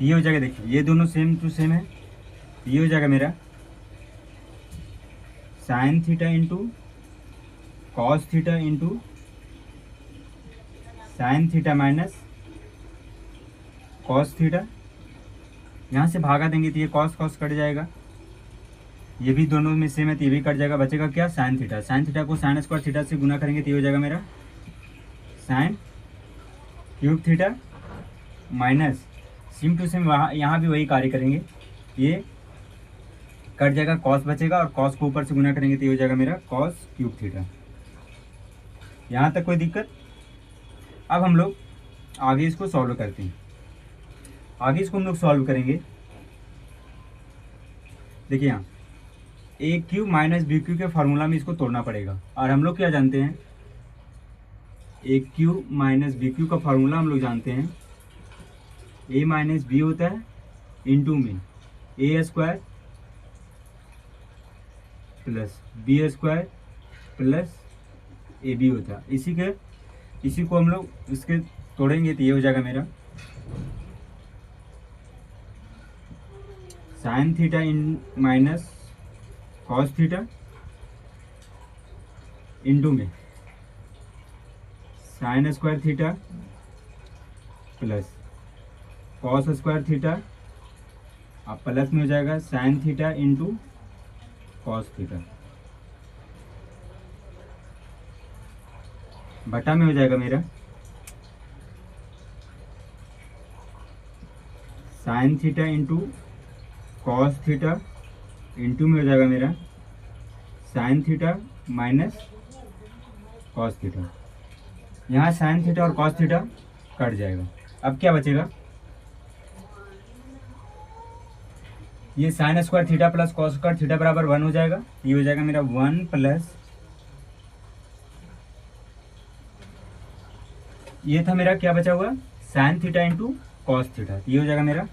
ये हो जाएगा, देखिए ये दोनों सेम टू सेम है, ये हो जाएगा मेरा sine theta into cos theta into sine theta minus cos theta. यहाँ से भागा देंगे तो ये कॉस कॉस कट जाएगा, ये भी दोनों में सेम है तो ये भी कट जाएगा, बचेगा क्या साइन थीटा। साइन थीटा को साइन स्क्वायर थीटा से गुना करेंगे तो ये हो जाएगा मेरा sine cube theta minus same to same, वहाँ यहाँ भी वही कार्य करेंगे, ये कट जाएगा कॉस बचेगा और कॉस को ऊपर से गुना करेंगे तो ये हो जाएगा मेरा कॉस क्यूब थीटा। यहाँ तक कोई दिक्कत। अब हम लोग आगे इसको सॉल्व करते हैं, आगे इसको हम लोग सॉल्व करेंगे। देखिए यहाँ ए क्यू माइनस बी क्यू के फार्मूला में इसको तोड़ना पड़ेगा, और हम लोग क्या जानते हैं, ए क्यू माइनस बी क्यू का फार्मूला हम लोग जानते हैं ए माइनस बी होता है इनटू में A square plus B square plus A B होता है। इसी को हम लोग इसके तोड़ेंगे तो ये हो जाएगा मेरा sine theta in minus cos theta into में sine square theta plus cos square theta, अब प्लस में हो जाएगा sine theta into cos theta, बटा में हो जाएगा मेरा sine theta into cos theta into में हो जाएगा मेरा sine theta minus cos theta. यहाँ साइन थीटा और कॉस थीटा कट जाएगा। अब क्या बचेगा, ये sign square theta plus cos square theta बराबर 1 हो जाएगा। ये हो जाएगा मेरा 1 प्लस ये था मेरा क्या बचा हुआ sine theta into cos theta. ये हो जाएगा मेरा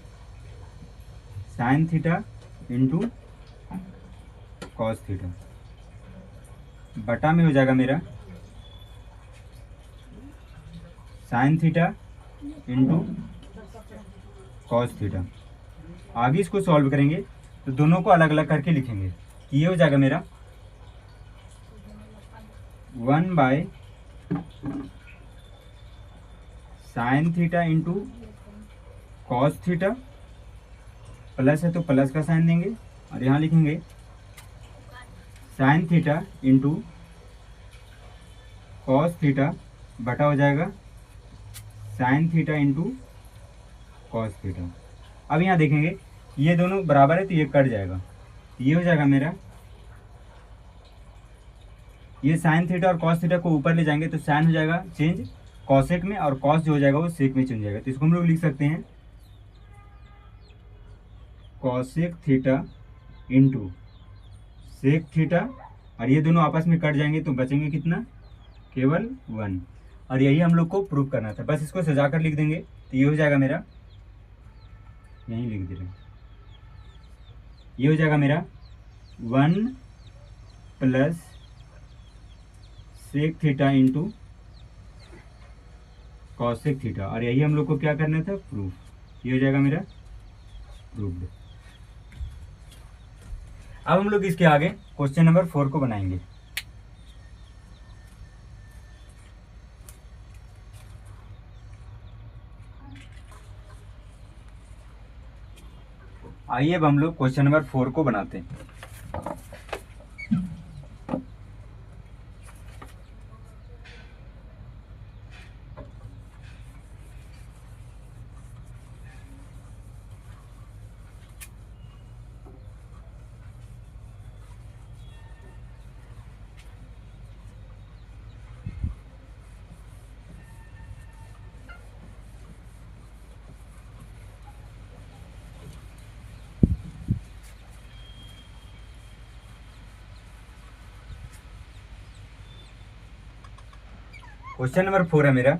sine theta into cos theta, बटा में हो जाएगा मेरा sine theta into cos theta. आगे इसको सॉल्व करेंगे तो दोनों को अलग अलग करके लिखेंगे। ये हो जाएगा मेरा 1 by sine theta into cos theta, plus है तो प्लस का साइन देंगे और यहाँ लिखेंगे sine theta into cos theta, बटा हो जाएगा sine theta into cos theta. अब यहाँ देखेंगे ये दोनों बराबर है तो ये कट जाएगा। ये हो जाएगा मेरा ये साइन थीटा और कॉस थीटा को ऊपर ले जाएंगे तो साइन हो जाएगा चेंज कॉसेक में और कॉस जो हो जाएगा वो सेक में चेंज जाएगा। तो इसको हम लोग लिख सकते हैं cosec theta into sec theta, और ये दोनों आपस में कट जाएंगे तो बचेंगे कितना केवल 1। और यही हम लोग को प्रूव करना था। बस इसको सजा कर लिख देंगे तो ये हो जाएगा मेरा, यहीं लिख दे रहे हैं, ये हो जाएगा मेरा 1 plus sec theta into cosec theta, और यही हम लोग को क्या करना था प्रूफ। ये हो जाएगा मेरा प्रूफ्ड। अब हम लोग इसके आगे क्वेश्चन नंबर 4 को बनाएंगे। आइए अब हम लोग क्वेश्चन नंबर 4 को बनाते हैं। क्वेश्चन नंबर 4 है मेरा,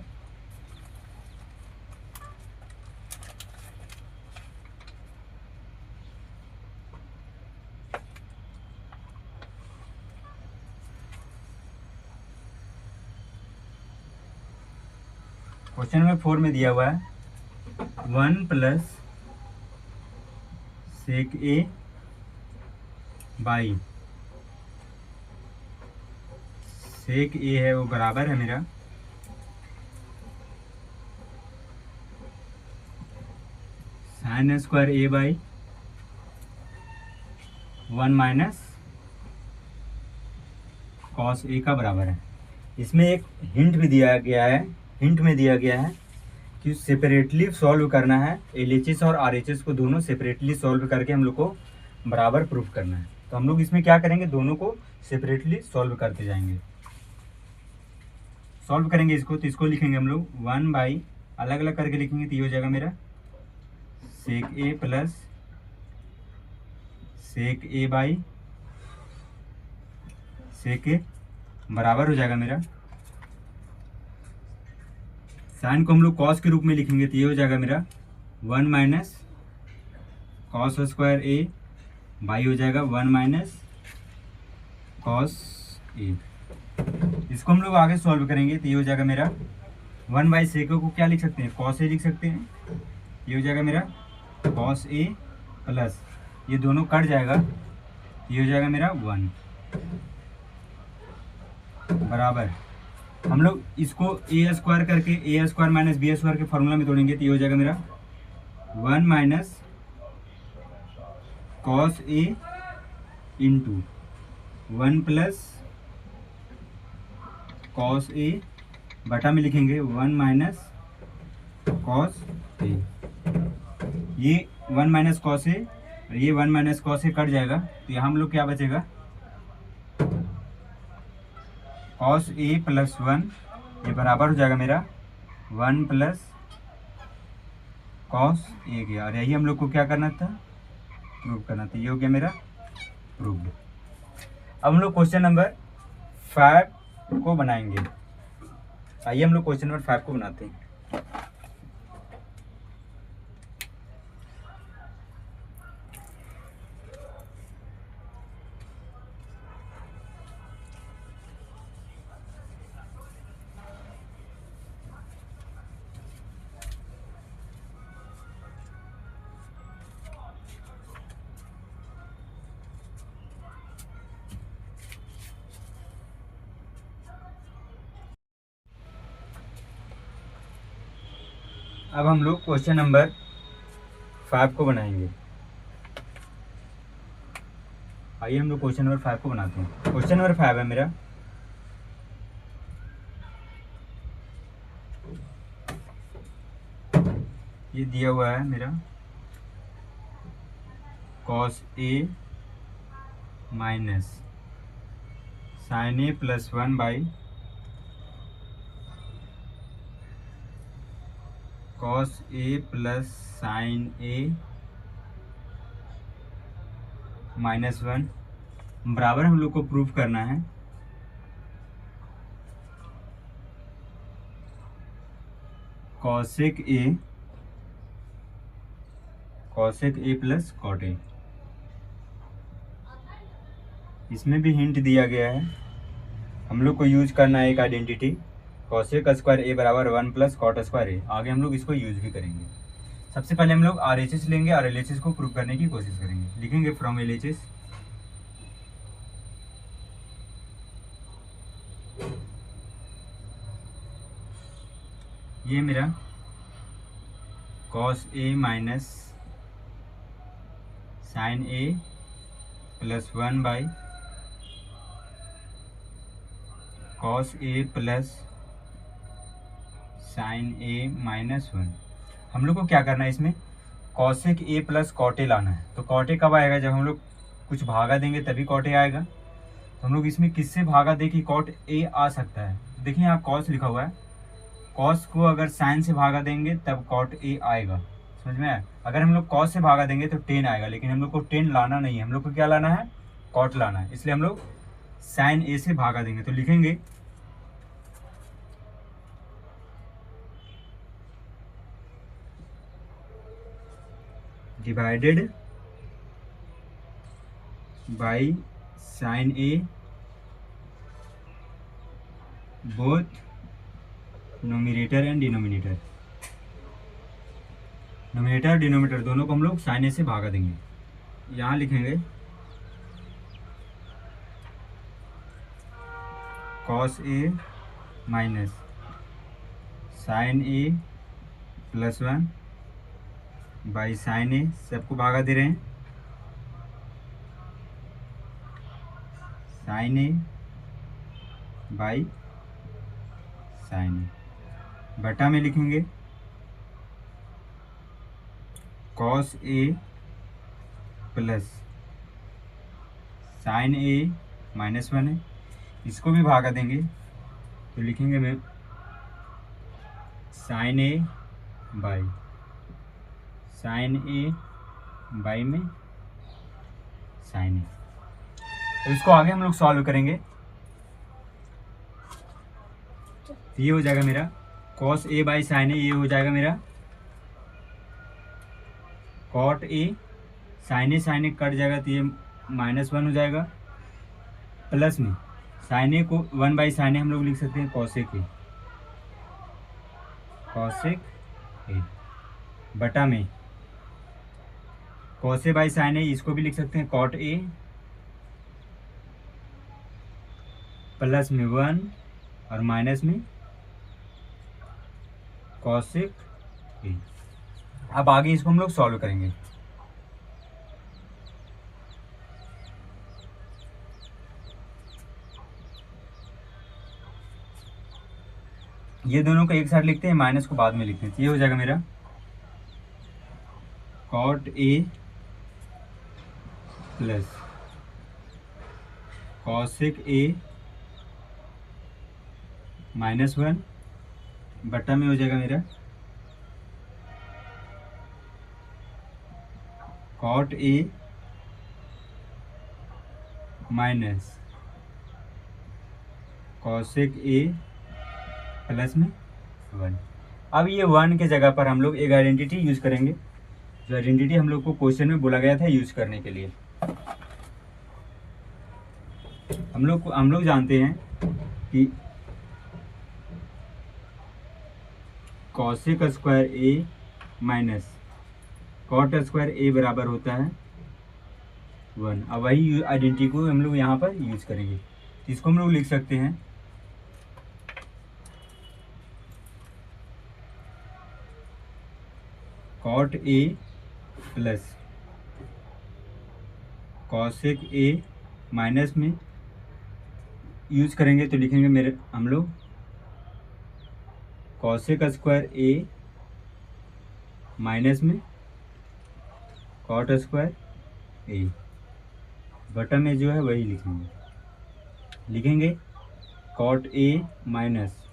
क्वेश्चन नंबर 4 में दिया हुआ है 1 plus sec A by sec ए है वो बराबर है मेरा sine square A by 1 minus cos A का बराबर है। इसमें एक हिंट भी दिया गया है, हिंट में दिया गया है कि सेपरेटली सॉल्व करना है। LHS और RHS को दोनों सेपरेटली सॉल्व करके हम लोग को बराबर प्रूफ करना है। तो हम लोग इसमें क्या करेंगे, दोनों को सेपरेटली सॉल्व करते जाएंगे। सॉल्व करेंगे इसको तो इसको लिखेंगे हम लोग 1 बाई अलग अलग करके लिखेंगे तो ये हो जाएगा मेरा सेक A plus sec A by sec ए बराबर हो जाएगा मेरा साइन को हम लोग कॉस के रूप में लिखेंगे तो ये हो जाएगा मेरा 1 minus cos square A by हो जाएगा 1 माइनस कॉस ए। इसको हम लोग आगे सॉल्व करेंगे तो ये हो जाएगा मेरा 1 बाई सेक को क्या लिख सकते हैं, कॉस ए लिख सकते हैं। ये हो जाएगा मेरा कॉस ए प्लस ये दोनों कट जाएगा, ये हो जाएगा मेरा 1 बराबर। हम लोग इसको ए स्क्वायर करके ए स्क्वायर माइनस बी स्क्वायर के फॉर्मूला में तोड़ेंगे तो ये हो जाएगा मेरा 1 minus cos A into 1 plus cos ए बटा में लिखेंगे 1 माइनस कॉस ए। ये 1 माइनस कॉस ए और ये 1 माइनस कॉस ए कट जाएगा तो यहाँ हम लोग क्या बचेगा, कॉस ए प्लस 1 ये बराबर हो जाएगा मेरा 1 प्लस कॉस ए गया। और यही हम लोग को क्या करना था, प्रूव करना था। ये हो गया मेरा प्रूव्ड। अब हम लोग क्वेश्चन नंबर 5 को बनाएंगे। आइए हम लोग क्वेश्चन नंबर 5 को बनाते हैं। अब हम लोग क्वेश्चन नंबर 5 को बनाएंगे। आइए हम लोग क्वेश्चन नंबर 5 को बनाते हैं। क्वेश्चन नंबर 5 है मेरा, ये दिया हुआ है मेरा cos A minus sine A plus 1 by cos A plus sine A minus 1 बराबर हम लोग को प्रूफ करना है cosec A plus cot A. इसमें भी हिंट दिया गया है, हम लोग को यूज करना है एक आइडेंटिटी कॉसेक स्क्वायर ए बराबर 1 प्लस कॉट स्क्वायर ए। आगे हम लोग इसको यूज भी करेंगे। सबसे पहले हम लोग RHS लेंगे और LHS को प्रूव करने की कोशिश करेंगे। लिखेंगे फ्रॉम LHS ये मेरा cos A minus sine A plus 1 by cos A plus sine A minus 1। हम लोग को क्या करना है, इसमें cosec A plus cot A लाना है। तो कॉट ए कब आएगा, जब हम लोग कुछ भागा देंगे तभी कॉट ए आएगा। तो हम लोग इसमें किससे भागा दे कि कॉट ए आ सकता है। देखिए यहाँ कॉस लिखा हुआ है, कॉस को अगर साइन से भागा देंगे तब कॉट ए आएगा, समझ में आया। अगर हम लोग कॉस से भागा देंगे तो 10 आएगा, लेकिन हम लोग को 10 लाना नहीं है, हम लोग को क्या लाना है, कॉट लाना है। इसलिए हम लोग साइन ए से भागा देंगे। तो लिखेंगे divided by sine A both nominator and denominator. Nominator denominator दोनों को हम लोग साइन ए से भागा देंगे। यहाँ लिखेंगे cos A minus sine A plus 1 by sine A, सबको भागा दे रहे हैं, sine A by sine A बटा में लिखेंगे cos A plus sine A minus 1 है, इसको भी भागा देंगे तो लिखेंगे मैं sine A by sine A by में साइन ए। तो इसको आगे हम लोग सॉल्व करेंगे। तो ये हो जाएगा मेरा cos A by sine A, ये हो जाएगा मेरा cot A, sine A cut जाएगा तो ये -1 हो जाएगा, प्लस में साइन ए को 1/sin ए हम लोग लिख सकते हैं कॉसेक ए बटा में कॉसे बाई साइन ए, इसको भी लिख सकते हैं कॉट ए प्लस में 1 और माइनस में कॉसेक ए। अब आगे इसको हम लोग सॉल्व करेंगे। ये दोनों को एक साथ लिखते हैं, माइनस को बाद में लिखते हैं। ये हो जाएगा मेरा cot A plus cosec A -1 बटा में हो जाएगा मेरा cot A minus cosec A plus में 1। अब ये 1 के जगह पर हम लोग एक आइडेंटिटी यूज करेंगे, जो आइडेंटिटी हम लोग को क्वेश्चन में बोला गया था यूज करने के लिए। हम लोग जानते हैं कि cosec square A minus cot square ए बराबर होता है 1। अब वही आइडेंटिटी को हम लोग यहाँ पर यूज करेंगे, तो इसको हम लोग लिख सकते हैं cot A plus cosec A minus में यूज करेंगे तो लिखेंगे हम लोग कॉसेक स्क्वायर ए माइनस में कॉट स्क्वायर ए बटा में जो है वही लिखेंगे cot A minus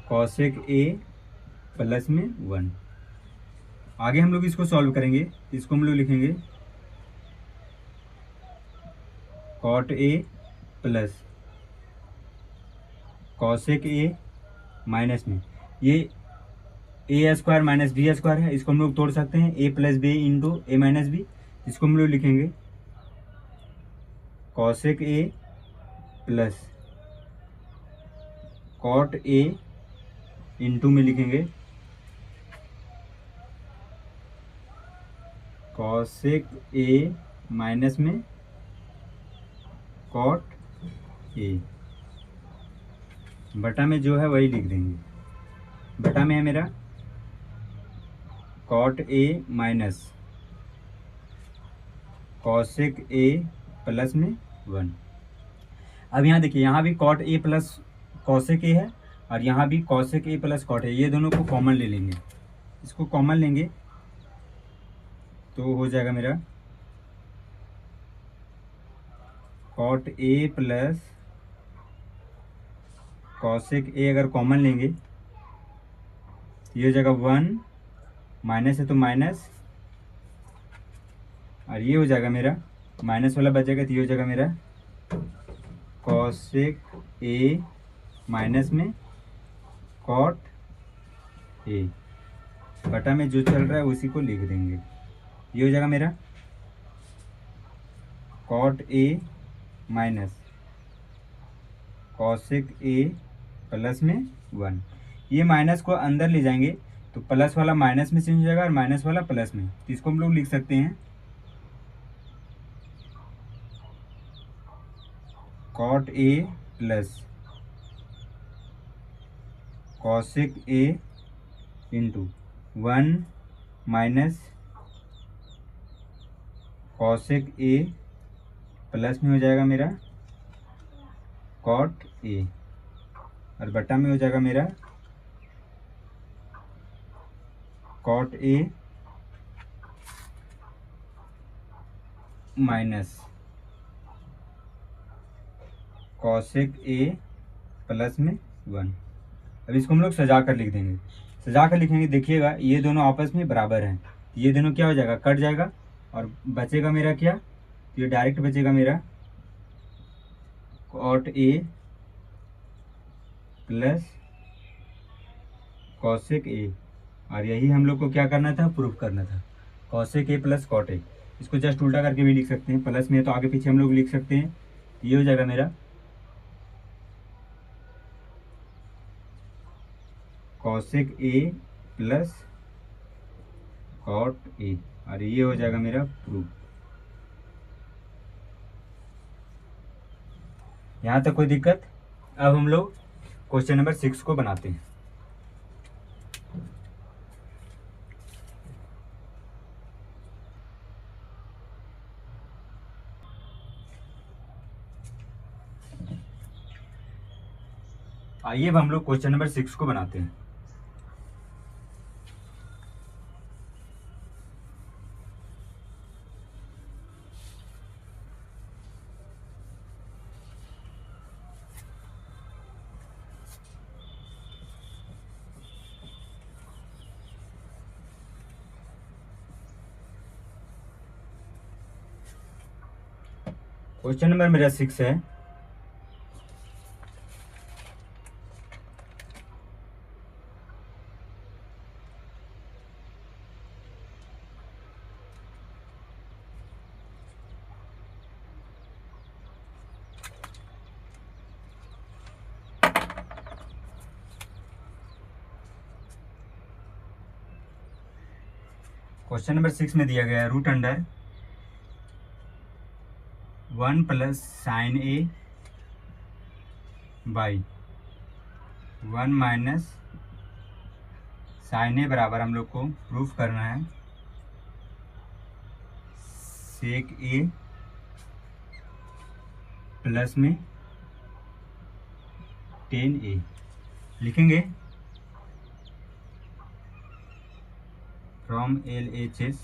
cosec A plus में 1। आगे हम लोग इसको सॉल्व करेंगे, इसको हम लोग लिखेंगे cot A plus cosec A minus में ये A square minus B square है, इसको हम लोग तोड़ सकते हैं A plus B into A minus B. इसको हम लोग लिखेंगे cosec A plus cot A into में लिखेंगे कॉसेक ए माइनस में कॉट ए बटा में जो है वही लिख देंगे। बटा में है मेरा cot A minus cosec A plus में 1। अब यहाँ देखिए, यहाँ भी cot A plus cosec A है और यहाँ भी cosec A plus cot A, ये दोनों को कॉमन ले लेंगे। इसको कॉमन लेंगे तो हो जाएगा मेरा cot A plus cosec A, अगर कॉमन लेंगे तो ये हो जाएगा 1, माइनस है तो माइनस, और ये हो जाएगा मेरा माइनस वाला बचेगा तो ये हो जाएगा मेरा कॉसेक ए माइनस में कॉट ए बटा में जो चल रहा है उसी को लिख देंगे। ये हो जाएगा मेरा cot A minus cosec A plus में 1। ये माइनस को अंदर ले जाएंगे तो प्लस वाला माइनस में चेंज हो जाएगा और माइनस वाला प्लस में, तो इसको हम लोग लिख सकते हैं cot A plus cosec A into 1 minus cosec A plus में हो जाएगा मेरा कॉट ए और बटा में हो जाएगा मेरा cot A minus cosec A plus में 1। अब इसको हम लोग सजा कर लिख देंगे। सजा कर लिखेंगे, देखिएगा ये दोनों आपस में बराबर हैं, ये दोनों क्या हो जाएगा, कट जाएगा और बचेगा मेरा क्या, तो ये डायरेक्ट बचेगा मेरा cot A plus cosec A और यही हम लोग को क्या करना था, प्रूफ करना था। Cosec A plus cot A, इसको जस्ट उल्टा करके भी लिख सकते हैं, प्लस में तो आगे पीछे हम लोग लिख सकते हैं। तो ये हो जाएगा मेरा cosec A plus cot A, और ये हो जाएगा मेरा प्रूफ। यहाँ तक कोई दिक्कत? अब हम लोग क्वेश्चन नंबर 6 को बनाते हैं। आइए अब हम लोग क्वेश्चन नंबर 6 को बनाते हैं। क्वेश्चन नंबर मेरा 6 है, क्वेश्चन नंबर 6 में दिया गया है root under 1 plus sine A by 1 minus sine A बराबर हम लोग को प्रूफ करना है सेक ए प्लस में 10a। लिखेंगे फ्रॉम LHS,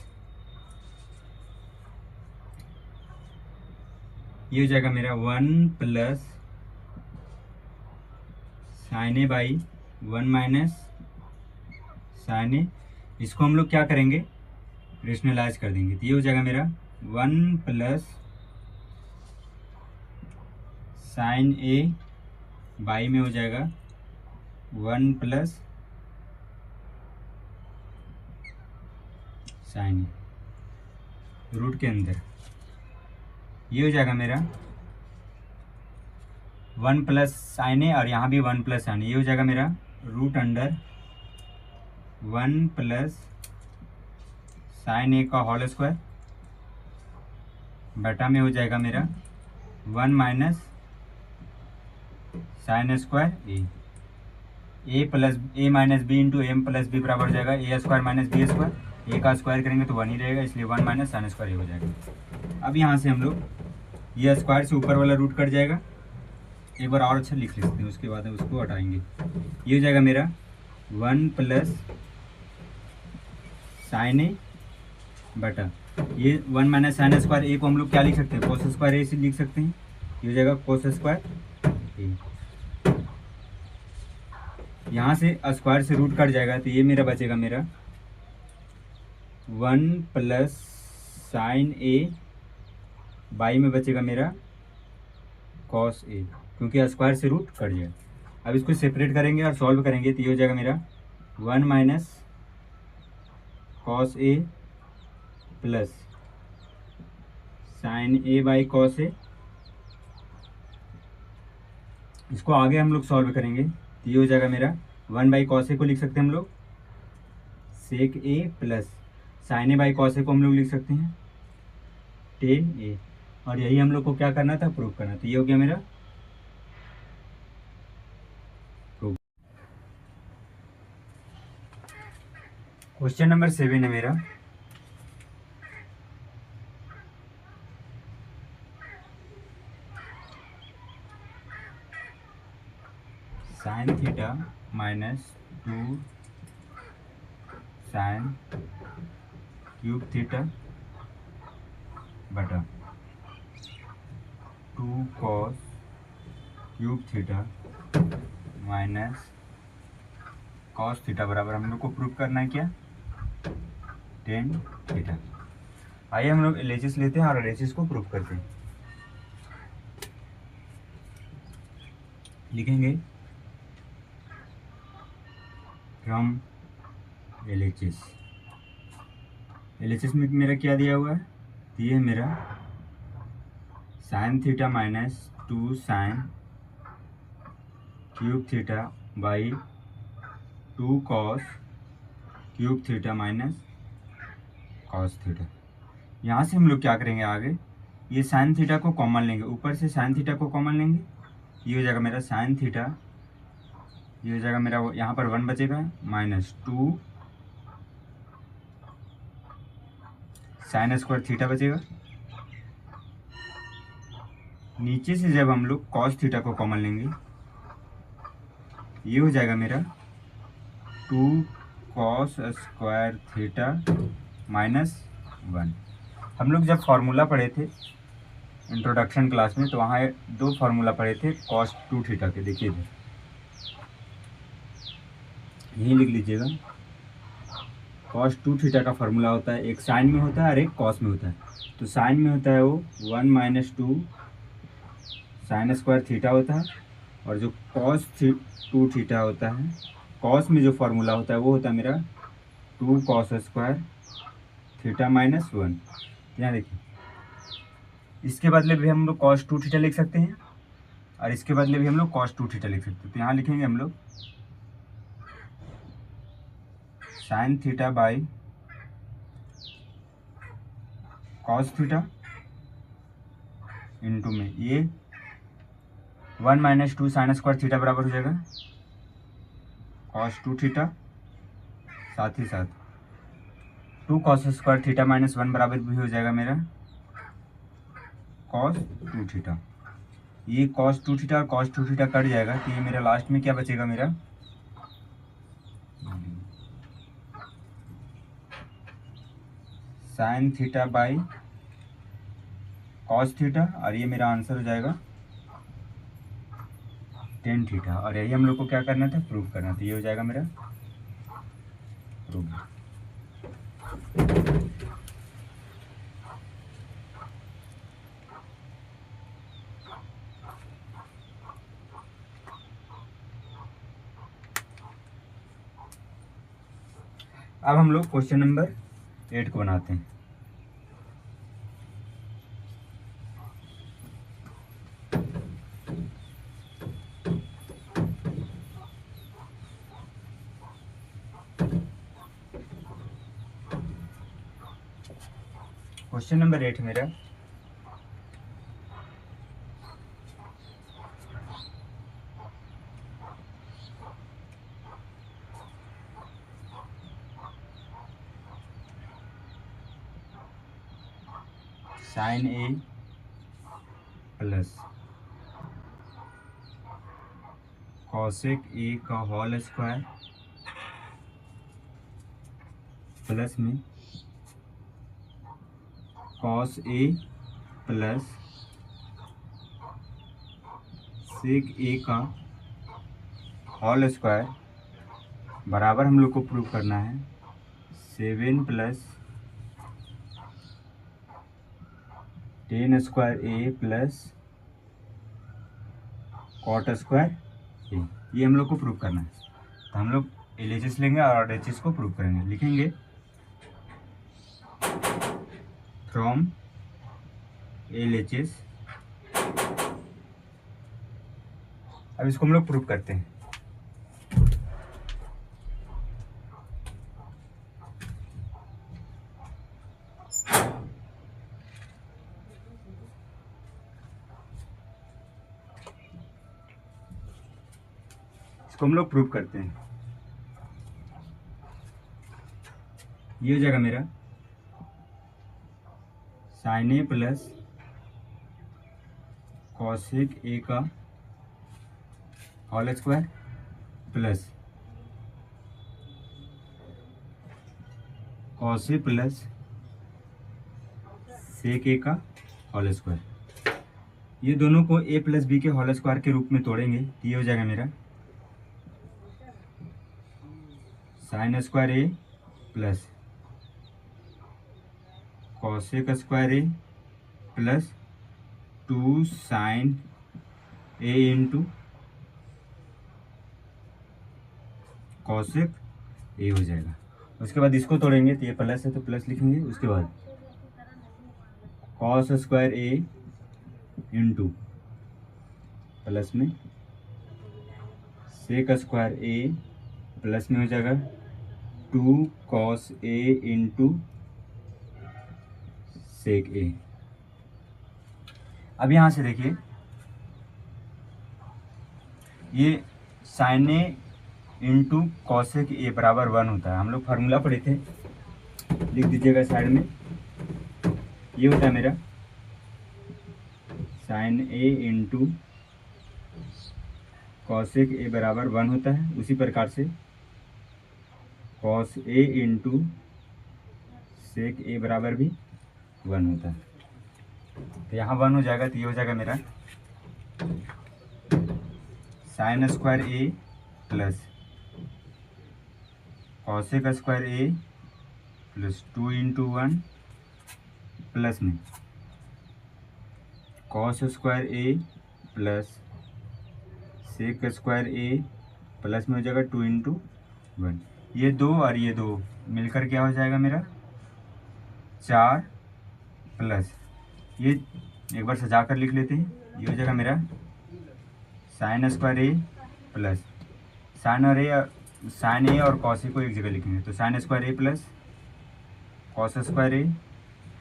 ये हो जाएगा मेरा 1 plus sine A by 1 minus sine A. इसको हम लोग क्या करेंगे, रेशनलाइज कर देंगे। तो ये हो जाएगा मेरा 1 प्लस साइन ए बाई में हो जाएगा 1 प्लस साइन ए रूट के अंदर। ये हो जाएगा मेरा 1 प्लस साइन ए और यहाँ भी 1 प्लस साइन ए, ये हो जाएगा मेरा root under 1 plus sine A का होल स्क्वायर बटा में हो जाएगा मेरा 1 minus sine square A plus A minus B into M plus B बराबर हो जाएगा A square minus B square. A का स्क्वायर करेंगे तो 1 ही रहेगा, इसलिए 1 माइनस साइन स्क्वायर ए हो जाएगा। अब यहाँ से हम लोग ये स्क्वायर से ऊपर वाला रूट कट जाएगा, एक बार और अच्छा लिख लेते हैं, उसके बाद उसको हटाएंगे। ये हो जाएगा मेरा 1 प्लस साइन ए बटा ये 1 माइनस साइन स्क्वायर ए को हम लोग क्या लिख सकते हैं, कोस स्क्वायर ए से लिख सकते हैं। ये हो जाएगा कोस स्क्वायर ए। यहाँ से स्क्वायर से रूट कट जाएगा, तो ये मेरा बचेगा मेरा 1 प्लस साइन ए बाई में बचेगा मेरा कॉस ए, क्योंकि स्क्वायर से रूट कट जाएगा। अब इसको सेपरेट करेंगे और सॉल्व करेंगे, तो ये हो जाएगा मेरा 1 minus cos A plus sine A by cos A. इसको आगे हम लोग सॉल्व करेंगे, तो ये हो जाएगा मेरा 1 बाई कॉस ए को लिख सकते हैं हम लोग sec A plus sine A by cos A को हम लोग लिख सकते हैं 10a। और यही हम लोग को क्या करना था, प्रूफ करना। तो ये हो गया मेरा प्रूफ। क्वेश्चन नंबर 7 है मेरा, sine theta minus 2 sign cube theta बटा 2 cos cube theta minus cos theta बराबर हम लोग को प्रूफ करना है क्या, 10 थीटा। आइए हम लोग LHS लेते हैं और LHS को प्रूफ करते हैं। लिखेंगे फ्रॉम LHS में मेरा क्या दिया हुआ है, तो ये है मेरा sine theta minus 2 sign cube theta by 2 cos cube theta minus cos theta. यहाँ से हम लोग क्या करेंगे आगे, ये साइन थीटा को कॉमन लेंगे, ऊपर से साइन थीटा को कॉमन लेंगे, ये हो जाएगा मेरा साइन थीटा, ये हो जाएगा मेरा यहाँ पर 1 बचेगा माइनस 2 साइन स्क्वायर थीटा बचेगा। नीचे से जब हम लोग कॉस थीटा को कॉमन लेंगे, ये हो जाएगा मेरा 2 कॉस स्क्वायर थीटा माइनस 1। हम लोग जब फार्मूला पढ़े थे इंट्रोडक्शन क्लास में, तो वहाँ 2 फार्मूला पढ़े थे कॉस 2 थीटा के, देखिए थे, यही लिख लीजिएगा। कॉस 2 थीटा का फार्मूला होता है, एक साइन में होता है और एक कॉस में होता है। तो साइन में होता है वो 1 माइनस 2 साइन स्क्वायर थीटा होता है, और जो कॉस 2 थीटा होता है, कॉस में जो फार्मूला होता है वो होता है मेरा 2 कॉस स्क्वायर थीटा माइनस 1। यहाँ देखिए, इसके बदले भी हम लोग कॉस 2 थीटा लिख सकते हैं और इसके बदले भी हम लोग कॉस 2 थीटा लिख सकते हैं। तो यहाँ लिखेंगे हम लोग sign theta by cos theta into में ये 1 माइनस 2 साइन स्क्वायर थीटा बराबर हो जाएगा कॉस 2 थीटा, साथ ही साथ 2 कॉस स्क्वायर थीटा माइनस 1 बराबर भी हो जाएगा मेरा कॉस 2 थीटा। ये कॉस 2 थीटा और कॉस 2 थीटा कट जाएगा, तो ये मेरा लास्ट में क्या बचेगा, मेरा sine theta by cos theta, और ये मेरा आंसर हो जाएगा टेन थीटा। और यही हम लोग को क्या करना था, प्रूव करना था। ये हो जाएगा मेरा प्रूव। अब हम लोग क्वेश्चन नंबर 8 को बनाते हैं। क्वेश्चन नंबर 8 मेरा sine A plus cosec A का होल स्क्वायर प्लस में cos A plus sec A का होल स्क्वायर बराबर हम लोग को प्रूव करना है 7 plus 10 square A plus cot square A. ये हम लोग को प्रूव करना है। तो हम लोग LHS लेंगे और RHS को प्रूव करेंगे। लिखेंगे फ्रॉम LHS। अब इसको हम लोग प्रूव करते हैं। इसको हम लोग प्रूव करते हैं। ये हो जाएगा मेरा sine A plus cosec A का whole square plus cos A plus sec A का होल स्क्वायर। ये दोनों को a प्लस बी के होल स्क्वायर के रूप में तोड़ेंगे, तो ये हो जाएगा मेरा sine square A plus cosec square A plus 2 sine A into cosec A हो जाएगा। उसके बाद इसको तोड़ेंगे तो ये प्लस है तो प्लस लिखेंगे। उसके बाद कॉस स्क्वायर ए इंटू प्लस में सेक स्क्वायर ए प्लस में हो जाएगा 2 कॉस ए इंटू सेक ए। अब यहाँ से देखिए ये sine A into cosec A बराबर 1 होता है। हम लोग फार्मूला पढ़े थे, लिख दीजिएगा साइड में। ये होता है मेरा sine A into cosec A बराबर 1 होता है। उसी प्रकार से कॉस ए इंटू सेक ए बराबर भी 1 होता है। तो यहाँ 1 हो जाएगा तो ये हो जाएगा मेरा sine square A plus cosec square A plus 2 into 1 plus में cos square A plus sec square A plus में हो जाएगा 2 इंटू 1। ये 2 और ये 2 मिलकर क्या हो जाएगा मेरा 4 प्लस ये एक बार सजा कर लिख लेते हैं। ये हो जाएगा मेरा sine square A plus sine A और कॉस ए को एक जगह लिखेंगे तो sign square A plus cos square A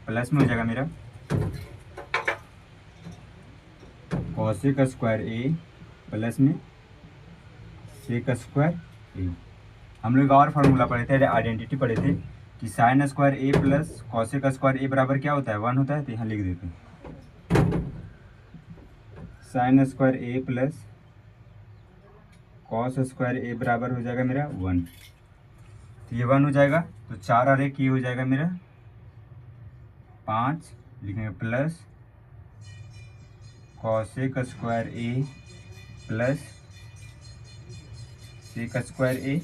plus में हो जाएगा मेरा कॉसेक स्क्वायर ए प्लस में सेक स्क्वायर ए। हम लोग और फार्मूला पढ़े थे, आइडेंटिटी पढ़े थे कि sign square A plus cosec square ए बराबर क्या होता है 1 होता है। तो यहाँ लिख देते हैं sign square A plus cos square ए बराबर हो जाएगा मेरा 1। तो ये 1 हो जाएगा तो 4 और 1 ये हो जाएगा मेरा 5 लिखेंगे plus cosec square A plus sec square A.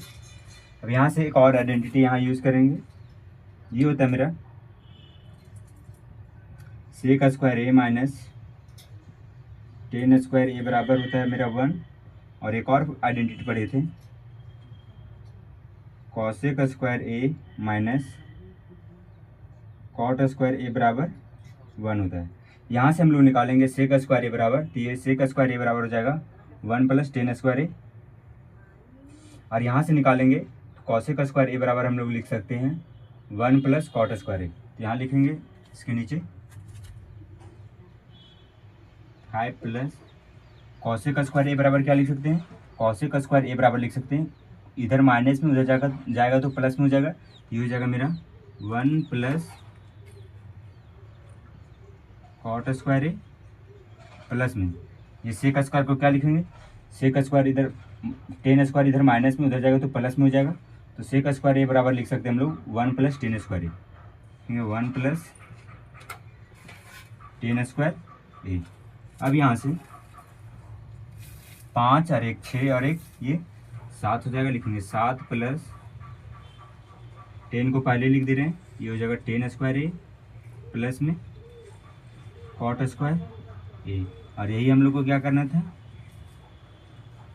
अब यहाँ से एक और आइडेंटिटी यहाँ यूज़ करेंगे। ये होता है मेरा sec square A minus tan square ए बराबर होता है मेरा 1। और एक और आइडेंटिटी पढ़े थे cosec square A minus cot square ए बराबर 1 होता है। यहाँ से हम लोग निकालेंगे सेक स्क्वायर ए बराबर, तो ये सेक स्क्वायर ए बराबर हो जाएगा 1 प्लस टेन स्क्वायर ए। और यहाँ से निकालेंगे तो कॉसेक स्क्वायर ए बराबर हम लोग लिख सकते हैं 1 प्लस कॉट स्क्वायर ए। तो यहाँ लिखेंगे इसके नीचे 5 प्लस कॉसेक स्क्वायर ए बराबर क्या लिख सकते हैं कॉसेक स्क्वायर ए बराबर लिख सकते हैं इधर माइनस में उधर जाएगा तो प्लस में हो जाएगा। ये हो जाएगा मेरा 1 plus cot square A plus में ये सेक स्क्वायर को क्या लिखेंगे सेक स्क्वायर इधर टेन स्क्वायर इधर माइनस में उधर जाएगा तो प्लस में हो जाएगा। तो सेक स्क्वायर ए बराबर लिख सकते हैं हम लोग 1 plus tan square A 1 plus tan square A. अब यहाँ से 5 और 1 6 और 1 ये 7 हो जाएगा। लिखेंगे 7 प्लस 10 को पहले लिख दे रहे हैं। ये हो जाएगा टेन स्क्वायर ए प्लस में कॉट स्क्वायर ए। और यही हम लोग को क्या करना था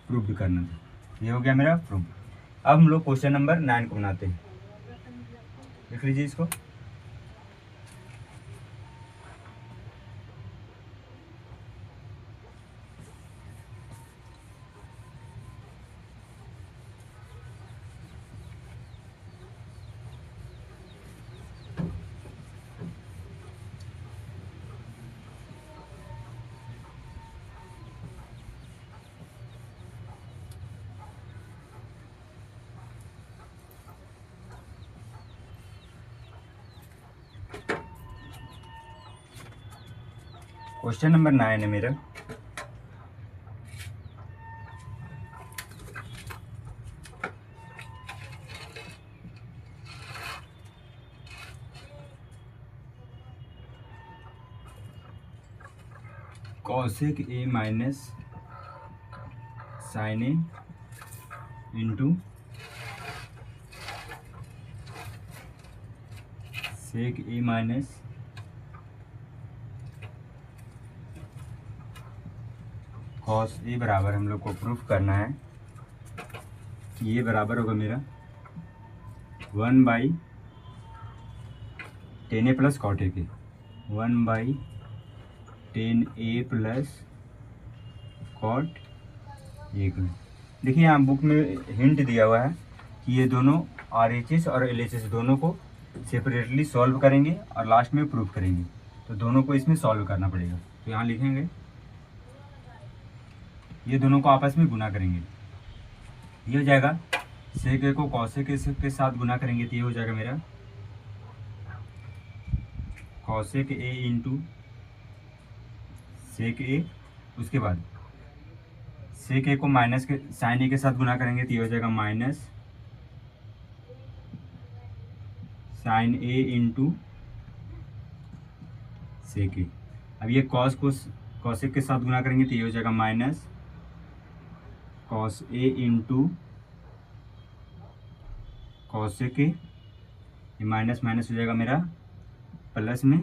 प्रूफ भी करना था। ये हो गया मेरा प्रूफ। अब हम लोग क्वेश्चन नंबर 9 को बनाते हैं। लिख लीजिए इसको। क्वेश्चन नंबर 9 है मेरा cosec A minus sine A into sec A minus cos A बराबर हम लोग को प्रूफ करना है कि ये बराबर होगा मेरा 1/10a प्लस कॉट ए के, 1/10a प्लस कॉट ए के। देखिए यहाँ बुक में हिंट दिया हुआ है कि ये दोनों RHS और LHS दोनों को सेपरेटली सॉल्व करेंगे और लास्ट में प्रूफ करेंगे, तो दोनों को इसमें सॉल्व करना पड़ेगा। तो यहाँ लिखेंगे ये दोनों को आपस में गुना करेंगे, ये हो जाएगा सेक ए को कॉसेक ए के साथ गुना करेंगे तो ये हो जाएगा मेरा कॉसेक ए इंटू सेक ए। उसके बाद सेक ए को माइनस के साइन ए के साथ गुना करेंगे तो ये हो जाएगा minus sine A into sec ए। अब ये कॉस को कॉसेक के साथ गुना करेंगे तो ये हो जाएगा minus cos A into cosec ए। ये माइनस माइनस हो जाएगा मेरा प्लस में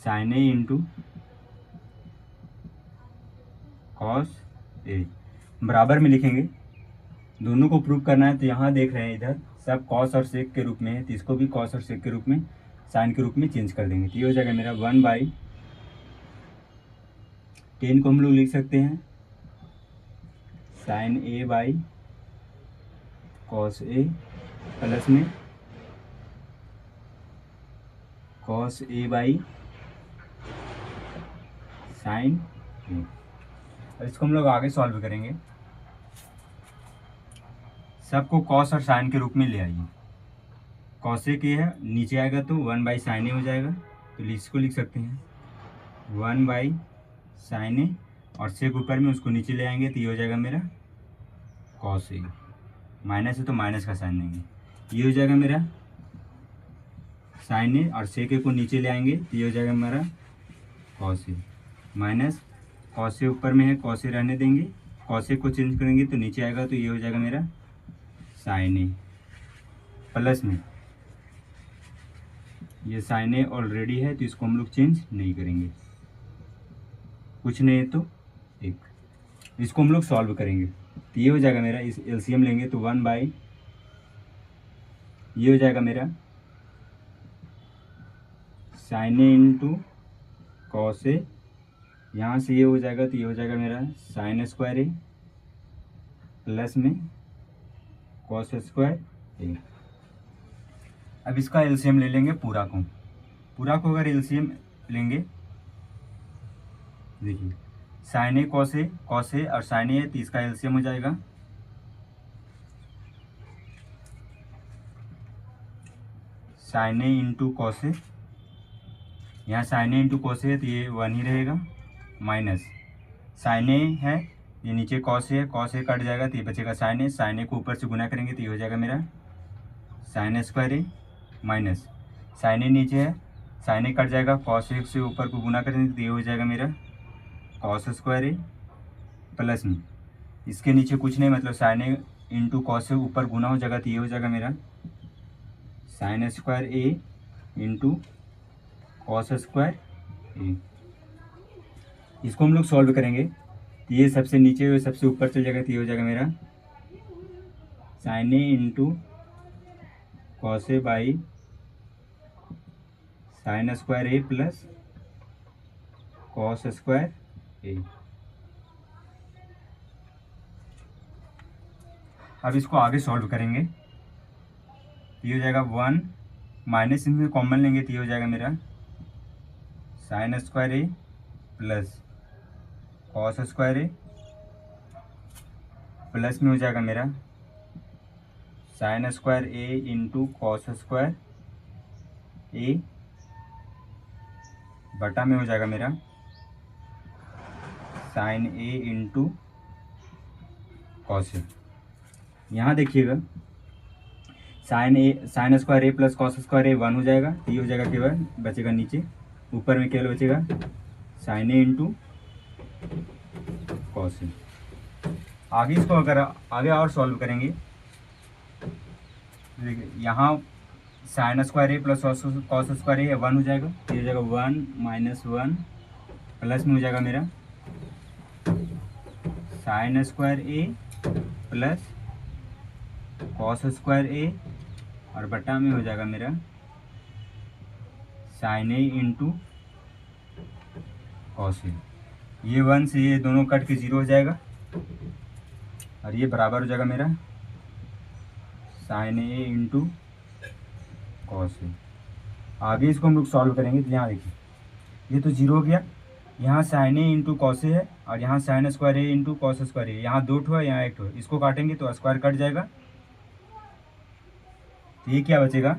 sine A into cos A. बराबर में लिखेंगे, दोनों को प्रूव करना है। तो यहाँ देख रहे हैं इधर सब कॉस और सेक के रूप में है, तो इसको भी कॉस और सेक के रूप में साइन के रूप में चेंज कर देंगे। तो ये हो जाएगा मेरा 1/10 को हम लोग लिख सकते हैं sine A by cos A plus में cos A by sine A. और इसको हम लोग आगे सॉल्व करेंगे। सबको कॉस और साइन के रूप में ले आइए। कॉसेक ए है, नीचे आएगा तो 1/sin ए हो जाएगा, तो इसको लिख सकते हैं 1/sin ए। और सेक ऊपर में उसको नीचे ले आएंगे तो ये हो जाएगा मेरा कॉस ए। माइनस है तो माइनस का साइन देंगे, ये हो जाएगा मेरा साइन ए। और सेक ए को नीचे ले आएंगे तो ये हो जाएगा मेरा कॉस ए। माइनस कॉस ए ऊपर में है, कॉस ए रहने देंगे, कॉस ए को चेंज करेंगे तो नीचे आएगा तो ये हो जाएगा मेरा साइन ए। प्लस में ये साइन ए ऑलरेडी है तो इसको हम लोग चेंज नहीं करेंगे, कुछ नहीं है तो एक। इसको हम लोग सॉल्व करेंगे तो ये हो जाएगा मेरा, इस एलसीएम लेंगे तो 1/, ये हो जाएगा मेरा साइन ए इंटू कॉस ए। यहाँ से ये हो जाएगा तो ये हो जाएगा मेरा साइन स्क्वायर ए प्लस में कॉस स्क्वायर ए। अब इसका एलसीएम ले लेंगे पूरा को अगर एलसीएम लेंगे, देखिए साइन ए कॉस ए और साइन ए तो इसका एलसीएम हो जाएगा साइन ए इंटू कॉस ए। यहाँ साइन ए इंटू कॉस ए तो ये 1 ही रहेगा, माइनस साइन ए है, ये नीचे कॉस ए है, कॉस ए कट जाएगा तो ये बचेगा साइन ए। साइन ए को ऊपर से गुना करेंगे तो ये हो जाएगा मेरा sine square A, minus sine ए नीचे है, साइन ए कट जाएगा, कॉस ए से ऊपर को गुना करेंगे तो ये हो जाएगा मेरा कॉस स्क्वायर ए। प्लस में इसके नीचे कुछ नहीं, मतलब साइन ए इंटू कॉस ए ऊपर गुना हो जाएगा तो ये हो जाएगा मेरा sine square A into cos square A. इसको हम लोग सॉल्व करेंगे तो ये सबसे नीचे और सबसे ऊपर चल जाएगा तो ये हो जाएगा मेरा sine A into cos A by sine square A plus cos square A. अब इसको आगे सॉल्व करेंगे तो ये हो जाएगा 1 माइनस इनमें कॉमन लेंगे तो ये हो जाएगा मेरा sine square A plus cos square A. Plus में हो जाएगा मेरा sine square A into cos square A, बटा में हो जाएगा मेरा साइन ए इंटू कॉस ए। यहाँ देखिएगा sign square A plus cos square ए 1 हो जाएगा तो ये हो जाएगा केवल बचेगा नीचे, ऊपर में केवल बचेगा साइन ए इंटू कॉस ए। आगे इसको अगर आगे और सॉल्व करेंगे, देखिए यहाँ sign square A plus cos square ए 1 हो जाएगा, ये हो जाएगा 1 माइनस 1 प्लस में हो जाएगा मेरा sine square A plus cos square A और बटा में हो जाएगा मेरा साइन ए इंटू कॉस ए। ये 1 से ये दोनों कट के 0 हो जाएगा और ये बराबर हो जाएगा मेरा साइन ए इंटू कॉस ए। आगे इसको हम लोग सॉल्व करेंगे तो यहाँ देखिए ये तो 0 हो गया, यहाँ साइन ए इंटू कॉस ए है और यहाँ sign square A into cos square A, यहाँ 2 ठो है यहाँ 1 ठो है, इसको काटेंगे तो स्क्वायर कट जाएगा, तो ये क्या बचेगा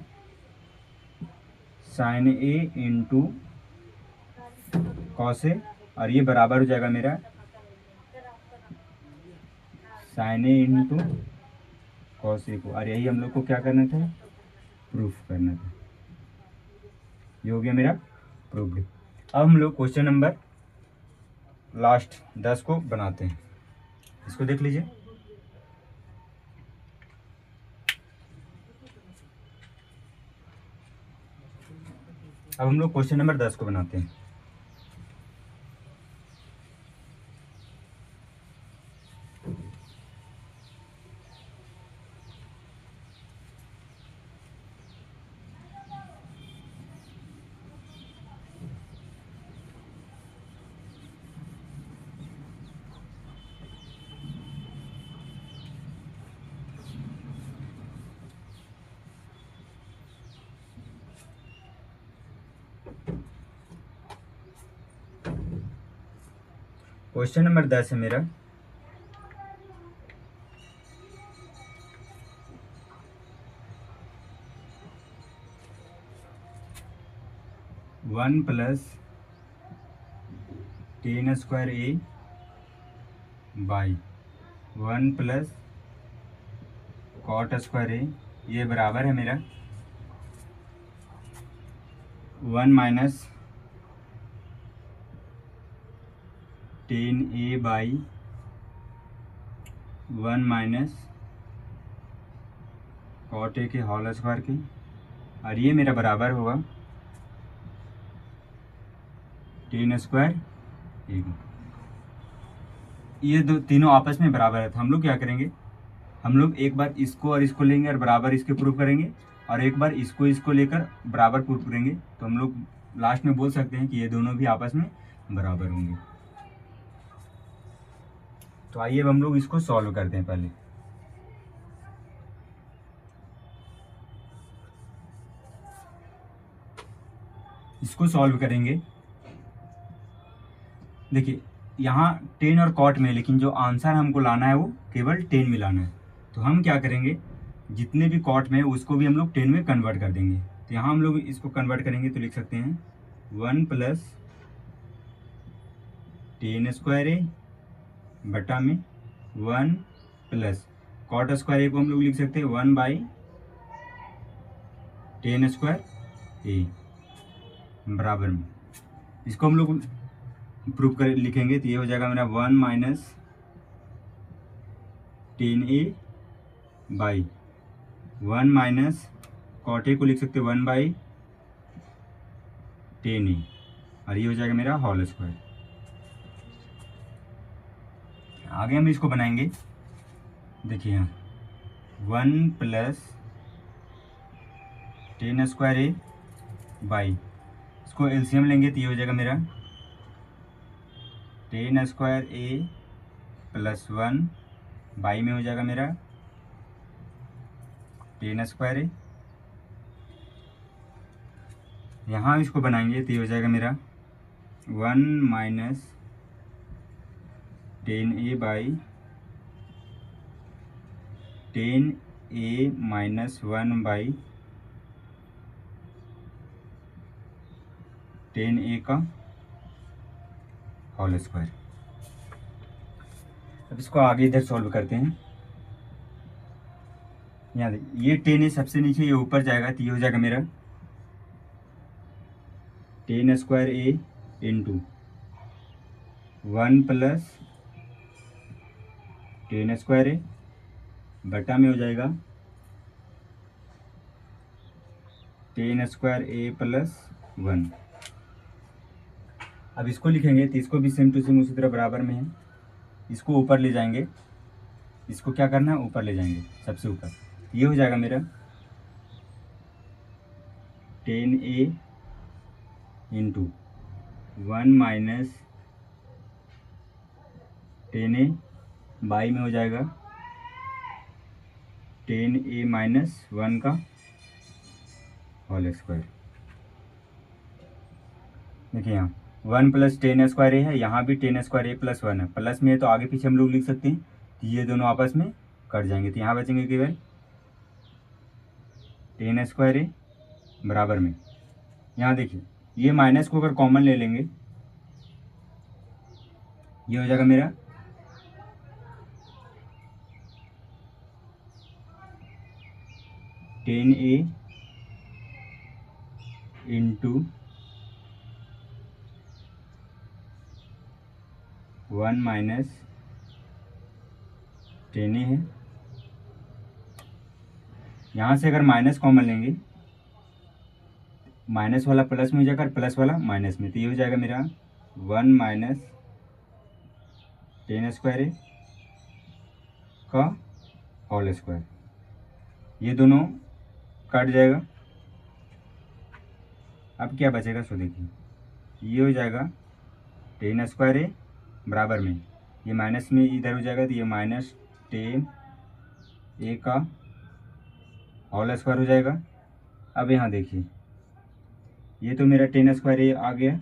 साइन ए इंटू कॉस ए और ये बराबर हो जाएगा मेरा sine A into cos A को, और यही हम लोग को क्या करना था प्रूफ करना था। ये हो गया मेरा प्रूफ। अब हम लोग क्वेश्चन नंबर लास्ट 10 को बनाते हैं, इसको देख लीजिए। अब हम लोग क्वेश्चन नंबर 10 को बनाते हैं। क्वेश्चन नंबर 10 है मेरा, one plus tan square A by 1 plus cot square A, ये बराबर है मेरा 1 minus 10 A by 1 minus cot A के होल स्क्वायर के, और ये मेरा बराबर होगा 10 स्क्वायर ए। ये दो तीनों आपस में बराबर है, तो हम लोग क्या करेंगे, हम लोग एक बार इसको और इसको लेंगे और बराबर इसके प्रूफ करेंगे, और एक बार इसको लेकर बराबर प्रूफ करेंगे, तो हम लोग लास्ट में बोल सकते हैं कि ये दोनों भी आपस में बराबर होंगे। तो आइए अब हम लोग इसको सॉल्व करते हैं। पहले इसको सॉल्व करेंगे। देखिए यहाँ 10 और कॉट में, लेकिन जो आंसर हमको लाना है वो केवल 10 में लाना है, तो हम क्या करेंगे जितने भी कॉट में है उसको भी हम लोग 10 में कन्वर्ट कर देंगे। तो यहाँ हम लोग इसको कन्वर्ट करेंगे तो लिख सकते हैं 1 प्लस 10 स्क्वायर ए बटा में 1 प्लस कॉट स्क्वायर ए को हम लोग लिख सकते हैं 1 बाई 10 स्क्वायर ए बराबर में, इसको हम लोग प्रूफ कर लिखेंगे तो ये हो जाएगा मेरा 1 minus 10 A by 1 minus cot A को लिख सकते हैं 1 बाई 10 ए, और ये हो जाएगा मेरा होल स्क्वायर। आगे हम इसको बनाएंगे। देखिए यहाँ 1 प्लस 10 स्क्वायर ए बाई, इसको एलसीएम लेंगे तो ये हो जाएगा मेरा 10 स्क्वायर ए प्लस 1 बाई में हो जाएगा मेरा 10 स्क्वायर ए। यहाँ इसको बनाएंगे तो ये हो जाएगा मेरा 1 minus 10 A by 10 A minus 1 by 10 ए का होल स्क्वायर। अब इसको आगे इधर सॉल्व करते हैं। यहाँ ये 10 ए सबसे नीचे, ये ऊपर जाएगा तो ये हो जाएगा मेरा 10 square A into 1 plus 10 square A बटा में हो जाएगा 10 स्क्वायर ए प्लस 1। अब इसको लिखेंगे तो इसको भी सेम टू सेम उसी तरह बराबर में है, इसको ऊपर ले जाएंगे, इसको क्या करना है ऊपर ले जाएंगे सबसे ऊपर, ये हो जाएगा मेरा 10a into 1 minus 10a by में हो जाएगा 10a माइनस 1 का होल स्क्वायर। देखिए यहाँ 1 प्लस 10 स्क्वायर ए है, यहाँ भी 10 स्क्वायर ए प्लस 1 है, प्लस में है तो आगे पीछे हम लोग लिख सकते हैं, तो ये दोनों आपस में कट जाएंगे, तो यहाँ बचेंगे केवल 10 स्क्वायर ए बराबर में, यहाँ देखिए ये माइनस को अगर कॉमन ले लेंगे ये हो जाएगा मेरा 10a इंटू 1 माइनस 10a है। यहाँ से अगर माइनस कॉमन लेंगे, माइनस वाला प्लस में हो जाएगा, प्लस वाला माइनस में, तो ये हो जाएगा मेरा 1 माइनस 10 स्क्वायर ए का होल स्क्वायर, ये दोनों कट जाएगा। अब क्या बचेगा सो देखिए ये हो जाएगा 10 स्क्वायर ए बराबर में, ये माइनस में इधर हो जाएगा, तो ये माइनस 10 ए का होल स्क्वायर हो जाएगा। अब यहाँ देखिए ये तो मेरा 10 स्क्वायर ए आ गया,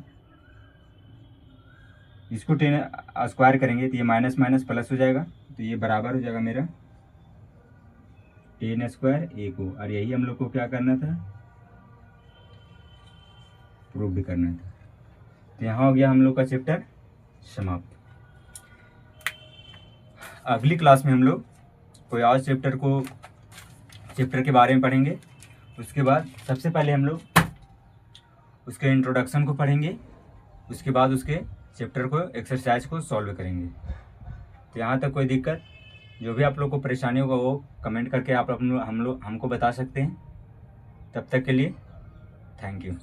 इसको 10 स्क्वायर करेंगे तो ये माइनस माइनस प्लस हो जाएगा, तो ये बराबर हो जाएगा मेरा 10 स्क्वायर ए को, और यही हम लोग को क्या करना था, प्रूफ भी करना था। तो यहाँ हो गया हम लोग का चैप्टर समाप्त। अगली क्लास में हम लोग कोई और चैप्टर के बारे में पढ़ेंगे। उसके बाद सबसे पहले हम लोग उसके इंट्रोडक्शन को पढ़ेंगे, उसके बाद उसके चैप्टर को एक्सरसाइज को सॉल्व करेंगे। तो यहाँ तक कोई दिक्कत, जो भी आप लोग को परेशानी होगा वो कमेंट करके आप हमको बता सकते हैं। तब तक के लिए थैंक यू।